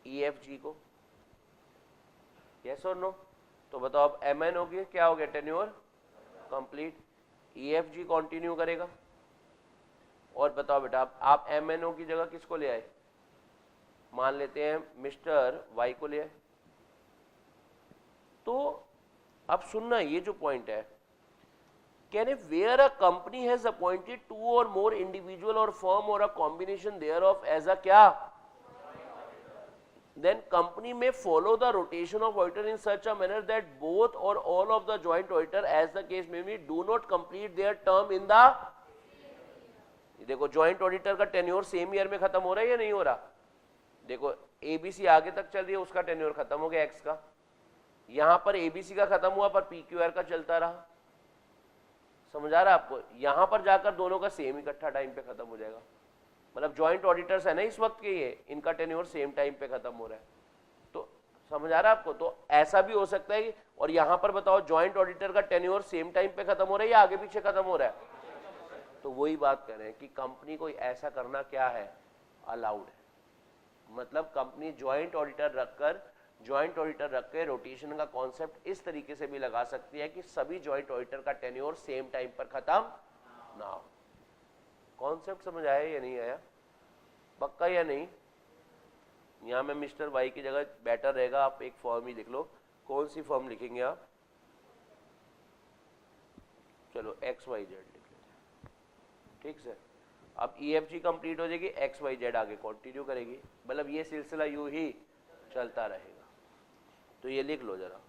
EFG को, यस और नो। तो बताओ अब MN हो गया, क्या हो गया, टेन्योर कंप्लीट। EFG कंटिन्यू करेगा। और बताओ बेटा आप MNO की जगह किसको ले आए, मान लेते हैं मिस्टर वाई को ले आए। तो अब सुनना, ये जो पॉइंट है, can where a company has appointed 2 or more individual और firm or a combination thereof as a क्या, then company may follow the rotation of auditor in such a manner that both or all of the joint auditor as the case may be do not complete their term in the, देखो joint auditor का tenure same year में खत्म हो रहा है या नहीं हो रहा। देखो ABC आगे तक चल रही है, उसका टेन्योर खत्म हो गया X का, यहां पर ABC का खत्म हुआ पर PQR का चलता रहा। समझ आ रहा है आपको, यहां पर जाकर दोनों का सेम इकट्ठा टाइम पे खत्म हो जाएगा। मतलब जॉइंट ऑडिटर्स है ना इस वक्त के, ये इनका टेन्योर सेम टाइम पे खत्म हो रहा है। तो समझ आ रहा है आपको, तो ऐसा भी हो सकता है। और यहां पर बताओ जॉइंट ऑडिटर का टेन्योर सेम टाइम पे खत्म हो रहा है या आगे पीछे खत्म हो रहा है। तो वही बात कर रहे हैं कि कंपनी को ऐसा करना क्या है, अलाउड है। मतलब कंपनी जॉइंट ऑडिटर रख के रोटेशन का कॉन्सेप्ट इस तरीके से भी लगा सकती है कि सभी जॉइंट ऑडिटर का टेन्योर सेम टाइम पर खत्म ना हो। कॉन्सेप्ट समझ आया या नहीं आया, पक्का या नहीं। यहां में मिस्टर वाई की जगह बेटर रहेगा आप एक फॉर्म ही लिख लो। कौन सी फॉर्म लिखेंगे आप, चलो XYZ लिख लेते हैं, ठीक से। अब EFG कंप्लीट हो जाएगी, XYZ आगे कंटिन्यू करेगी, मतलब ये सिलसिला यूं ही चलता रहेगा। तो ये लिख लो जरा।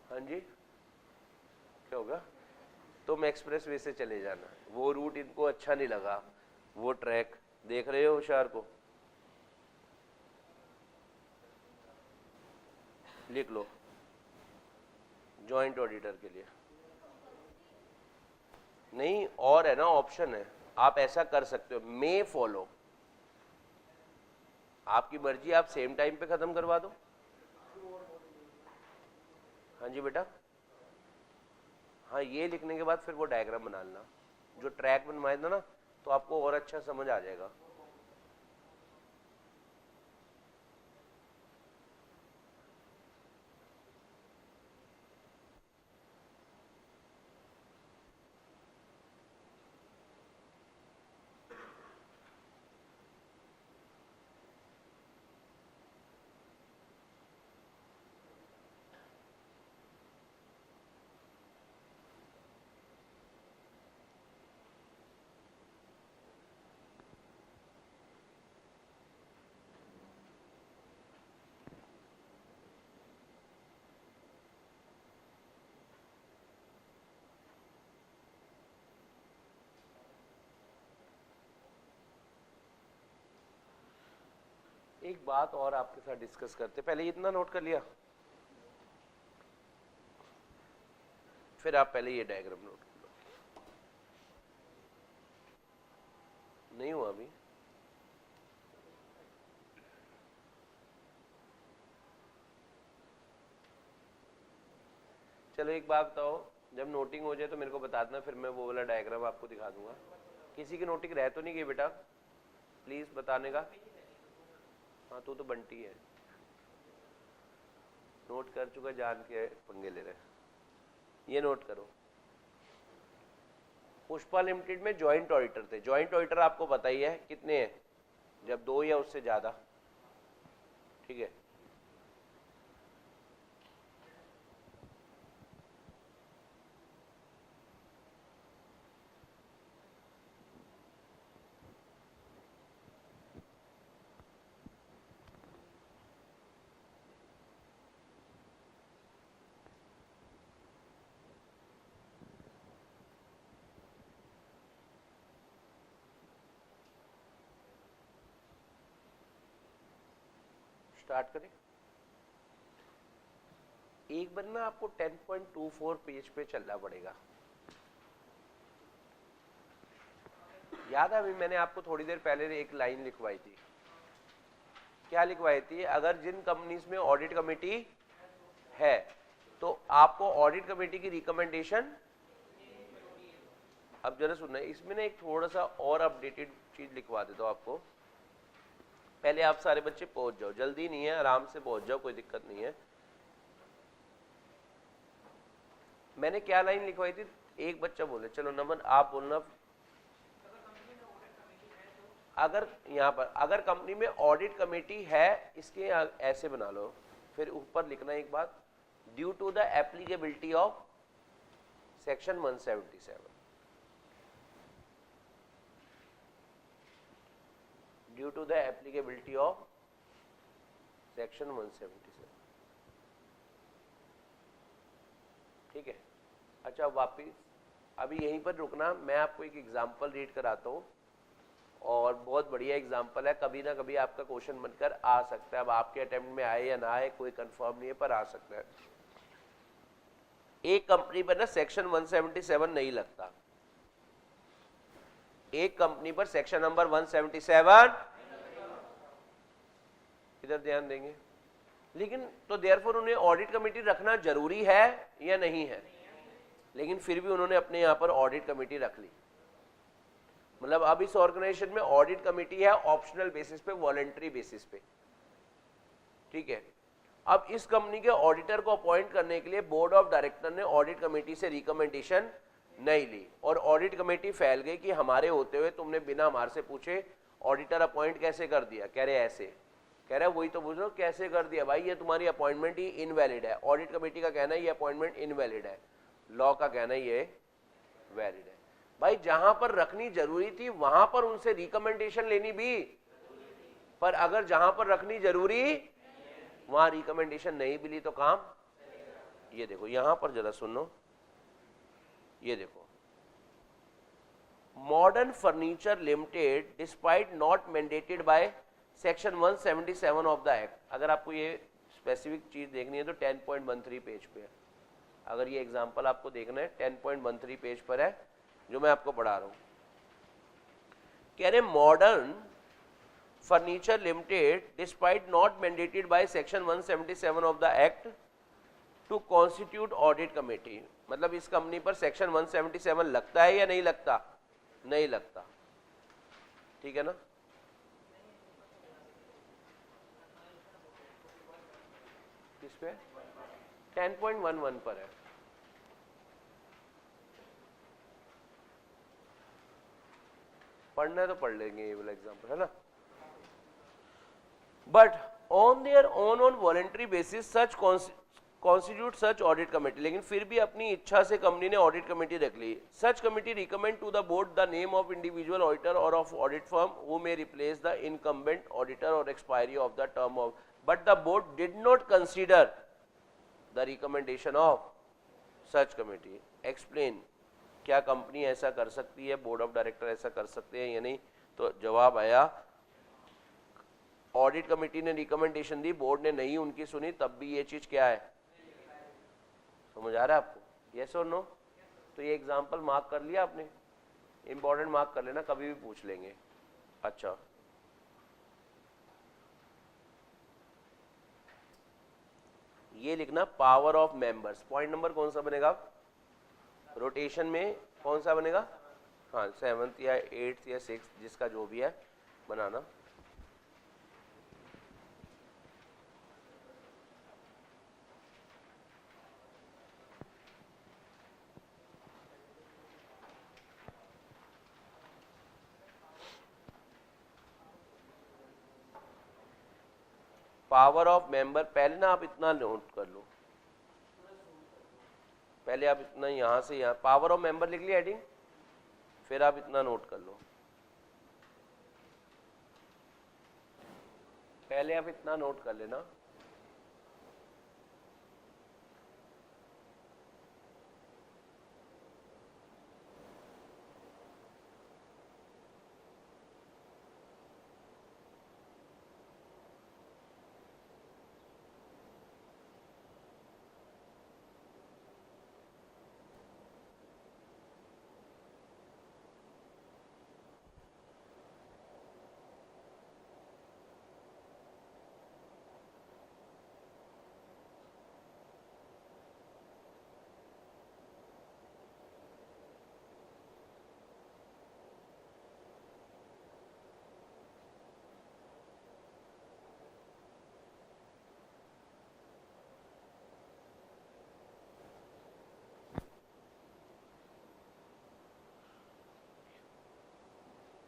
हाँ जी, क्या होगा, तुम एक्सप्रेस वे से चले जाना, वो रूट इनको अच्छा नहीं लगा, वो ट्रैक देख रहे हो होशियार को, लिख लो जॉइंट ऑडिटर के लिए। नहीं और है ना, ऑप्शन है, आप ऐसा कर सकते हो, मे फॉलो, आपकी मर्जी, आप सेम टाइम पे खत्म करवा दो। हाँ जी बेटा, हाँ ये लिखने के बाद फिर वो डायग्राम बना लेना, जो ट्रैक बनवाए था ना, तो आपको और अच्छा समझ आ जाएगा। एक बात और आपके साथ डिस्कस करते, पहले इतना नोट कर लिया, फिर आप पहले ये डायग्राम नोट कर लो। नहीं हुआ अभी, चलो एक बात बताओ, जब नोटिंग हो जाए तो मेरे को बता देना, फिर मैं वो वाला डायग्राम आपको दिखा दूंगा। किसी की नोटिंग रह तो नहीं गई बेटा, प्लीज बताने का। हाँ तो बंटी है, नोट कर चुका, जान के पंगे ले रहे। ये नोट करो, पुष्पा लिमिटेड में जॉइंट ऑडिटर थे। जॉइंट ऑडिटर आपको पता ही है कितने हैं, जब 2 या उससे ज्यादा, ठीक है। स्टार्ट करें। एक बार ना आपको 10.24 पेज पे चलना पड़ेगा। याद है अभी मैंने आपको थोड़ी देर पहले एक लाइन लिखवाई थी, क्या लिखवाई थी, अगर जिन कंपनीज में ऑडिट कमेटी है तो आपको ऑडिट कमेटी की रिकमेंडेशन, अब जरा सुनना, इसमें ना एक थोड़ा सा और अपडेटेड चीज लिखवा देता हूँ आपको। पहले आप सारे बच्चे पहुंच जाओ, जल्दी नहीं है, आराम से पहुंच जाओ, कोई दिक्कत नहीं है। मैंने क्या लाइन लिखवाई थी, एक बच्चा बोले, चलो नमन आप बोलना। अगर यहाँ पर अगर कंपनी में ऑडिट कमेटी है, इसके ऐसे बना लो, फिर ऊपर लिखना एक बात, due to the applicability of section 177, due to the applicability of section 177। ठीक है, अच्छा वापिस अभी यहीं पर रुकना, मैं आपको एक एग्जांपल रीड कराता हूँ, और बहुत बढ़िया एग्जांपल है, कभी ना कभी आपका क्वेश्चन बनकर आ सकता है। अब आपके अटेम्प्ट में आए या ना आए कोई कंफर्म नहीं है, पर आ सकता है। एक कंपनी पर ना सेक्शन 177 नहीं लगता, एक कंपनी पर सेक्शन नंबर 177, इधर ध्यान देंगे, लेकिन तो देयरफॉर उन्हें ऑडिट कमेटी रखना जरूरी है या नहीं है, लेकिन फिर भी उन्होंने अपने यहां पर ऑडिट कमेटी रख ली। मतलब अब इस ऑर्गेनाइजेशन में ऑडिट कमेटी है ऑप्शनल बेसिस पे, वॉलेंट्री बेसिस पे। ठीक है, अब इस कंपनी के ऑडिटर को अपॉइंट करने के लिए बोर्ड ऑफ डायरेक्टर ने ऑडिट कमेटी से रिकमेंडेशन नहीं ली, और ऑडिट कमेटी फैल गई कि हमारे होते हुए तुमने बिना हमारे से पूछे ऑडिटर अपॉइंट कैसे कर दिया। कह रहे ऐसे, कह रहा वही तो पूछ रहा कैसे कर दिया भाई, ये तुम्हारी अपॉइंटमेंट ही इनवैलिड है। ऑडिट कमेटी का कहना है ये अपॉइंटमेंट इनवैलिड है, लॉ का कहना है ये वैलिड है। भाई जहां पर रखनी जरूरी थी वहां पर उनसे रिकमेंडेशन लेनी भी, पर अगर जहां पर रखनी जरूरी वहां रिकमेंडेशन नहीं मिली तो काम, ये देखो यहां पर जरा सुनो, ये देखो, modern furniture limited despite not mandated by section 177 of the act. अगर आपको ये स्पेसिफिक चीज देखनी है तो 10.13 पेज पे है। अगर ये एग्जांपल आपको देखना है 10.13 पेज पर है, जो मैं आपको पढ़ा रहा हूं। कह रहे modern furniture limited despite not mandated by section 177 of the act to constitute audit committee. मतलब इस कंपनी पर सेक्शन 177 लगता है या नहीं लगता? नहीं लगता। ठीक है ना? किस पे? 10.11 पर है। पढ़ना है तो पढ़ लेंगे ये वाला एग्जाम्पल, है ना। But on their on voluntary basis such constitute such audit committee. लेकिन फिर भी अपनी इच्छा से कंपनी ने ऑडिट कमेटी रख ली। Such committee recommend to the board the name of individual auditor or of audit firm who may replace the incumbent auditor or expiry of the term of, but the board did not consider the recommendation of such committee. Explain, क्या company ऐसा कर सकती है, board of director ऐसा कर सकते हैं या नहीं? तो जवाब आया ऑडिट कमेटी ने रिकमेंडेशन दी, बोर्ड ने नहीं उनकी सुनी, तब भी ये चीज क्या है? समझ आ रहा है आपको? यस और नो? तो ये एग्जांपल मार्क कर लिया आपने, इंपॉर्टेंट मार्क कर लेना, कभी भी पूछ लेंगे। अच्छा, ये लिखना power of members. Point number कौन सा बनेगा? रोटेशन में कौन सा बनेगा? हाँ, 7th या 8th या 6th, जिसका जो भी है बनाना। पावर ऑफ मेंबर, पहले ना आप इतना नोट कर लो, पहले आप इतना यहां से यहां पावर ऑफ मेंबर लिख लिया हेडिंग, फिर आप इतना नोट कर लो, पहले आप इतना नोट कर लेना।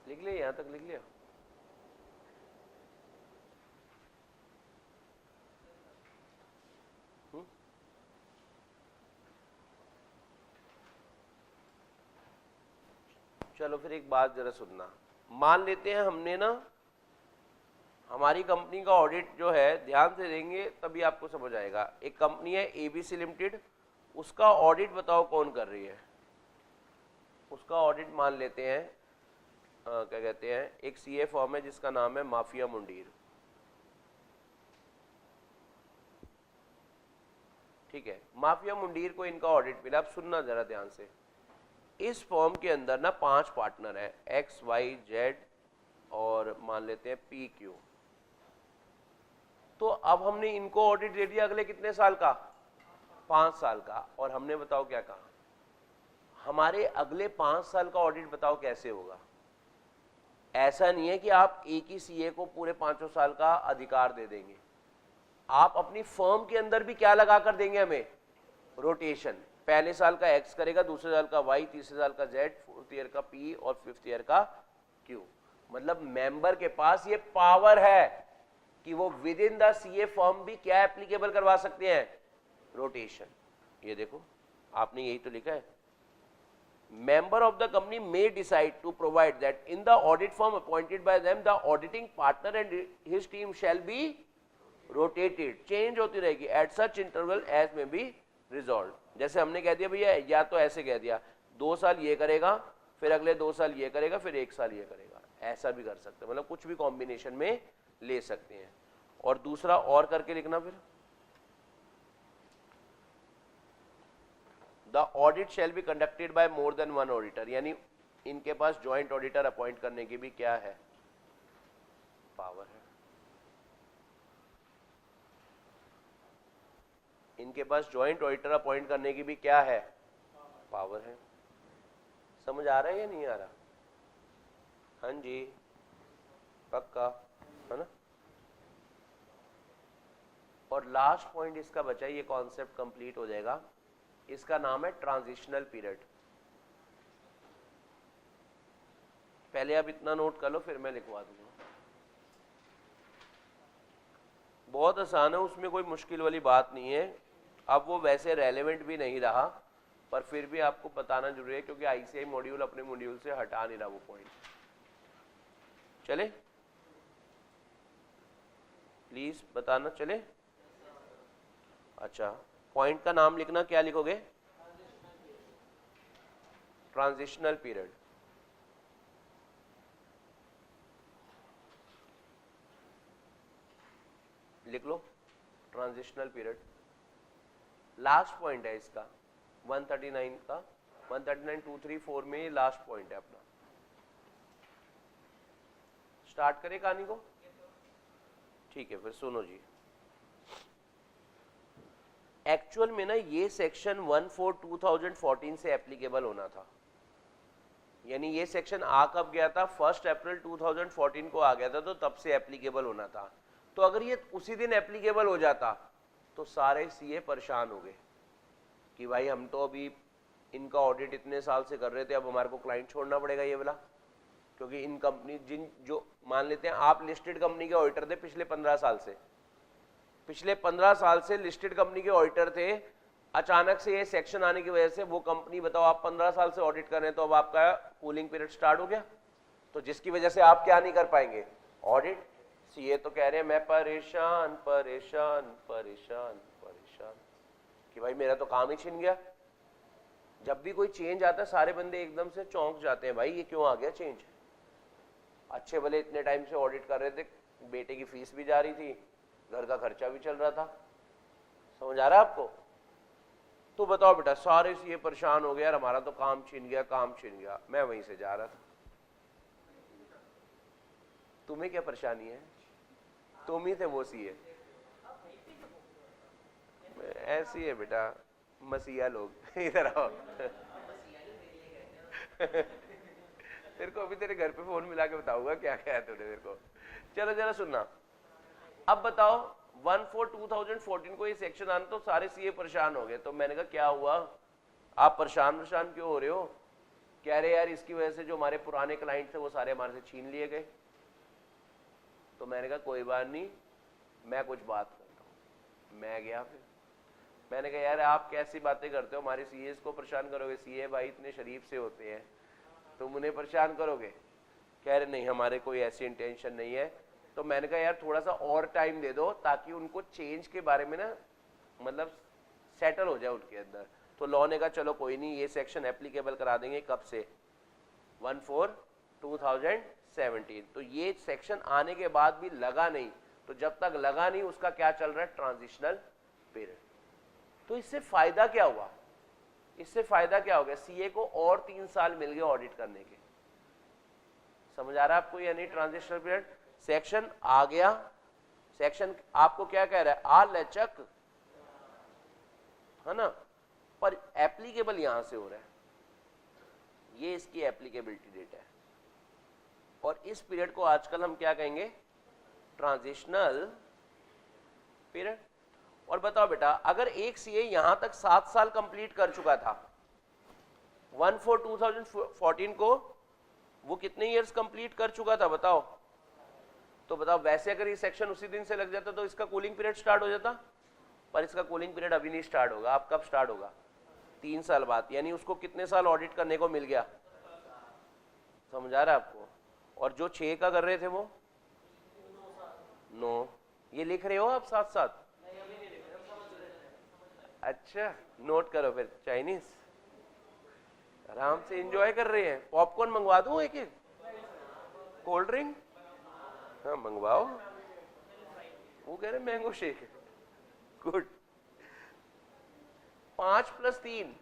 लिख लिया, यहां तक लिख लिया। चलो फिर एक बात जरा सुनना, मान लेते हैं हमने ना हमारी कंपनी का ऑडिट जो है, ध्यान से देंगे तभी आपको समझ आएगा। एक कंपनी है एबीसी लिमिटेड, उसका ऑडिट बताओ कौन कर रही है? उसका ऑडिट मान लेते हैं क्या कहते हैं, एक सीए फर्म है जिसका नाम है माफिया मुंडीर। ठीक है, माफिया मुंडीर को इनका ऑडिट मिला। अब सुनना जरा ध्यान से, इस फर्म के अंदर ना 5 पार्टनर है, एक्स वाई जेड और मान लेते हैं पी क्यू। तो अब हमने इनको ऑडिट दे दिया अगले कितने साल का? 5 साल का। और हमने बताओ क्या कहा, हमारे अगले 5 साल का ऑडिट बताओ कैसे होगा। ऐसा नहीं है कि आप एक ही सीए को पूरे 5 साल का अधिकार दे देंगे, आप अपनी फर्म के अंदर भी क्या लगा कर देंगे हमें? रोटेशन। पहले साल का एक्स करेगा, दूसरे साल का वाई, तीसरे साल का जेड, फोर्थ ईयर का पी और फिफ्थ ईयर का क्यू। मतलब मेंबर के पास ये पावर है कि वो with in the CA firm भी क्या एप्लीकेबल करवा सकते हैं? रोटेशन। ये देखो आपने यही तो लिखा है, member of the company may decide to provide that in the audit firm appointed by them the auditing partner and his team shall be rotated, change होती रहेगी at such interval as may be resolved। जैसे हमने कह दिया भैया, या तो ऐसे कह दिया 2 साल ये करेगा, फिर अगले 2 साल ये करेगा, फिर 1 साल ये करेगा, ऐसा भी कर सकते हैं। मतलब कुछ भी कॉम्बिनेशन में ले सकते हैं। और दूसरा और करके लिखना, फिर the audit shall be conducted by more than 1 auditor, यानी इनके पास ज्वाइंट ऑडिटर अपॉइंट करने की भी क्या है? पावर है। इनके पास ज्वाइंट ऑडिटर अपॉइंट करने की भी क्या है? पावर है। समझ आ रहा है या नहीं आ रहा? हाँ जी, पक्का है ना। और लास्ट पॉइंट इसका बचा, ये कॉन्सेप्ट कंप्लीट हो जाएगा। इसका नाम है ट्रांजिशनल पीरियड। पहले आप इतना नोट कर लो, फिर मैं लिखवा दूंगा। बहुत आसान है, उसमें कोई मुश्किल वाली बात नहीं है। अब वो वैसे रेलेवेंट भी नहीं रहा, पर फिर भी आपको बताना जरूरी है क्योंकि आईसीआई मॉड्यूल अपने मॉड्यूल से हटा नहीं रहा वो पॉइंट। चले, प्लीज बताना। चले, अच्छा पॉइंट का नाम लिखना, क्या लिखोगे? Transitional period. लिख लो ट्रांजिशनल पीरियड। लास्ट पॉइंट है इसका 139 का, 139(2)(3)(4) में ये लास्ट पॉइंट है अपना। स्टार्ट करें कहानी को? ठीक है, फिर सुनो जी। एक्चुअल में ना ये सेक्शन 1/4/2014 से एप्लीकेबल होना था, यानी ये सेक्शन आ कब गया था? 1 अप्रैल 2014 को आ गया था, तो तब से एप्लीकेबल होना था। तो अगर ये उसी दिन एप्लीकेबल हो जाता तो सारे सीए परेशान हो गए कि भाई हम तो अभी इनका ऑडिट इतने साल से कर रहे थे, अब हमारे को क्लाइंट छोड़ना पड़ेगा ये वाला। क्योंकि इन कंपनी जो मान लेते हैं आप लिस्टेड कंपनी के ऑडिटर थे पिछले 15 साल से, पिछले 15 साल से लिस्टेड कंपनी के ऑडिटर थे, अचानक से ये सेक्शन आने की वजह से वो कंपनी, बताओ आप 15 साल से ऑडिट कर रहे हैं, तो अब आपका कूलिंग पीरियड स्टार्ट हो गया, तो जिसकी वजह से आप क्या नहीं कर पाएंगे? ऑडिट। सीए तो कह रहे हैं मैं परेशान परेशान परेशान परेशान कि भाई मेरा तो काम ही छिन गया। जब भी कोई चेंज आता है सारे बंदे एकदम से चौंक जाते हैं, भाई ये क्यों आ गया चेंज? अच्छे भले इतने टाइम से ऑडिट कर रहे थे, बेटे की फीस भी जा रही थी, घर का खर्चा भी चल रहा था। समझ आ रहा है आपको? तो बताओ बेटा, सारे से ये परेशान हो गया यार, हमारा तो काम छीन गया, काम छीन गया। मैं वहीं से जा रहा था। तुम्हें क्या परेशानी है? तुम ही थे वो सीए। ऐसी है बेटा मसीहा लोग। इधर आओ। तेरे को अभी तेरे घर पे फोन मिला के बताऊंगा क्या क्या है तूने मेरे को। चलो जरा सुनना। अब बताओ 1/4/2014 को ये सेक्शन आना तो सारे सीए परेशान हो गए। तो मैंने कहा क्या हुआ, आप परेशान क्यों हो रहे हो? कह रहे यार इसकी वजह से जो हमारे पुराने क्लाइंट थे वो सारे हमारे से छीन लिए गए। तो मैंने कहा कोई बात नहीं, मैं कुछ बात करता हूँ। मैं गया, फिर मैंने कहा यार आप कैसी बातें करते हो, हमारे सीए को परेशान करोगे, सीए भाई इतने शरीफ से होते हैं, तुम उन्हें परेशान करोगे? कह रहे नहीं हमारे कोई ऐसी इंटेंशन नहीं है। तो मैंने कहा यार थोड़ा सा और टाइम दे दो ताकि उनको चेंज के बारे में ना मतलब सेटल हो जाए उनके अंदर। तो लॉ ने कहा चलो कोई नहीं, ये सेक्शन एप्लीकेबल करा देंगे। कब से? 1/4/2017। तो ये सेक्शन आने के बाद भी लगा नहीं, तो जब तक लगा नहीं उसका क्या चल रहा है? Transitional period. तो इससे फायदा क्या हुआ? इससे फायदा क्या हो गया? सीए को और 3 साल मिल गए ऑडिट करने के। समझ आ रहा है आपको? यानी ट्रांजिशनल पीरियड सेक्शन आ गया, सेक्शन आपको क्या कह रहा है? आलचक है ना, पर एप्लीकेबल यहां से हो रहा है, ये इसकी एप्लीकेबिलिटी डेट है। और इस पीरियड को आजकल हम क्या कहेंगे? Transitional period. और बताओ बेटा, अगर एक सीए यहां तक 7 साल कंप्लीट कर चुका था 1/4/2014 को, वो कितने इयर्स कंप्लीट कर चुका था बताओ? तो बताओ वैसे अगर ये सेक्शन उसी दिन से लग जाता तो इसका कूलिंग पीरियड स्टार्ट हो जाता, पर इसका कूलिंग पीरियड अभी नहीं स्टार्ट होगा। अब कब स्टार्ट होगा? 3 साल बाद। यानी उसको कितने साल ऑडिट करने को मिल गया? समझ आ रहा है आपको? और जो 6 का कर रहे थे वो 9। ये लिख रहे हो आप साथ साथ? अच्छा, नोट करो फिर। चाइनीज आराम से एंजॉय कर रहे हैं। पॉपकॉर्न मंगवा दूं एक एक? Cold drink? हाँ मंगवाओ। वो कह रहे मैंगो शेक। गुड। 5+3।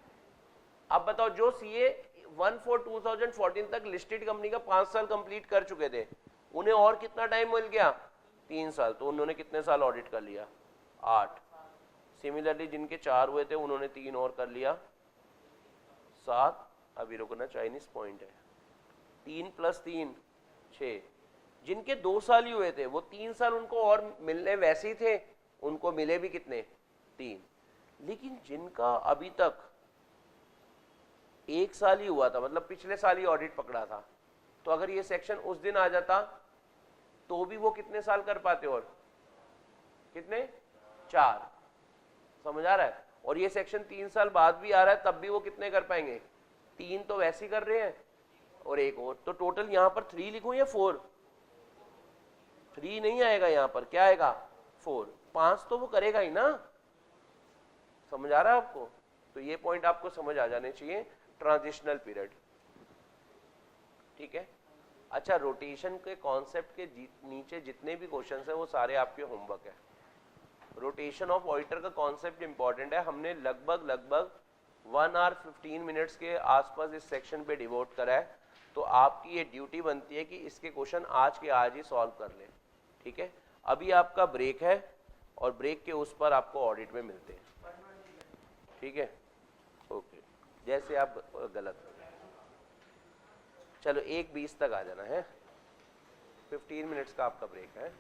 अब बताओ जो सीए 1/4/2014 तक लिस्टेड कंपनी का 5 साल कंप्लीट कर चुके थे, उन्हें और कितना टाइम मिल गया? 3 साल। तो उन्होंने कितने साल ऑडिट कर लिया? 8। सिमिलरली जिनके 4 हुए थे उन्होंने 3 और कर लिया, 7। अभी रुकना, चाइनीज पॉइंट है। 3+3 6। जिनके 2 साल ही हुए थे वो 3 साल उनको और मिलने वैसे ही थे, उनको मिले भी कितने? 3। लेकिन जिनका अभी तक 1 साल ही हुआ था, मतलब पिछले साल ही ऑडिट पकड़ा था, तो अगर ये सेक्शन उस दिन आ जाता तो भी वो कितने साल कर पाते? और कितने? 4। समझ आ रहा है? और ये सेक्शन 3 साल बाद भी आ रहा है, तब भी वो कितने कर पाएंगे? 3 तो वैसे ही कर रहे हैं और 1 और। तो टोटल यहां पर 3 लिखूं या 4? 3 नहीं आएगा यहां पर, क्या आएगा? 4। 5 तो वो करेगा ही ना। समझ आ रहा है आपको? तो ये पॉइंट आपको समझ आ जाने चाहिए। ट्रांजिशनल पीरियड, ठीक है। अच्छा, रोटेशन के कॉन्सेप्ट के नीचे जितने भी क्वेश्चंस हैं वो सारे आपके होमवर्क है। रोटेशन ऑफ ऑडिटर का कॉन्सेप्ट इंपॉर्टेंट है। हमने लगभग 1 आवर 15 मिनट्स के आसपास इस सेक्शन पे डिवोट करा है। तो आपकी ये ड्यूटी बनती है कि इसके क्वेश्चन आज के आज ही सॉल्व कर लें, ठीक है। अभी आपका ब्रेक है और ब्रेक के उस पर आपको ऑडिट में मिलते हैं, ठीक है। ओके, जैसे आप गलत, चलो 1:20 तक आ जाना है। 15 मिनट्स का आपका ब्रेक है।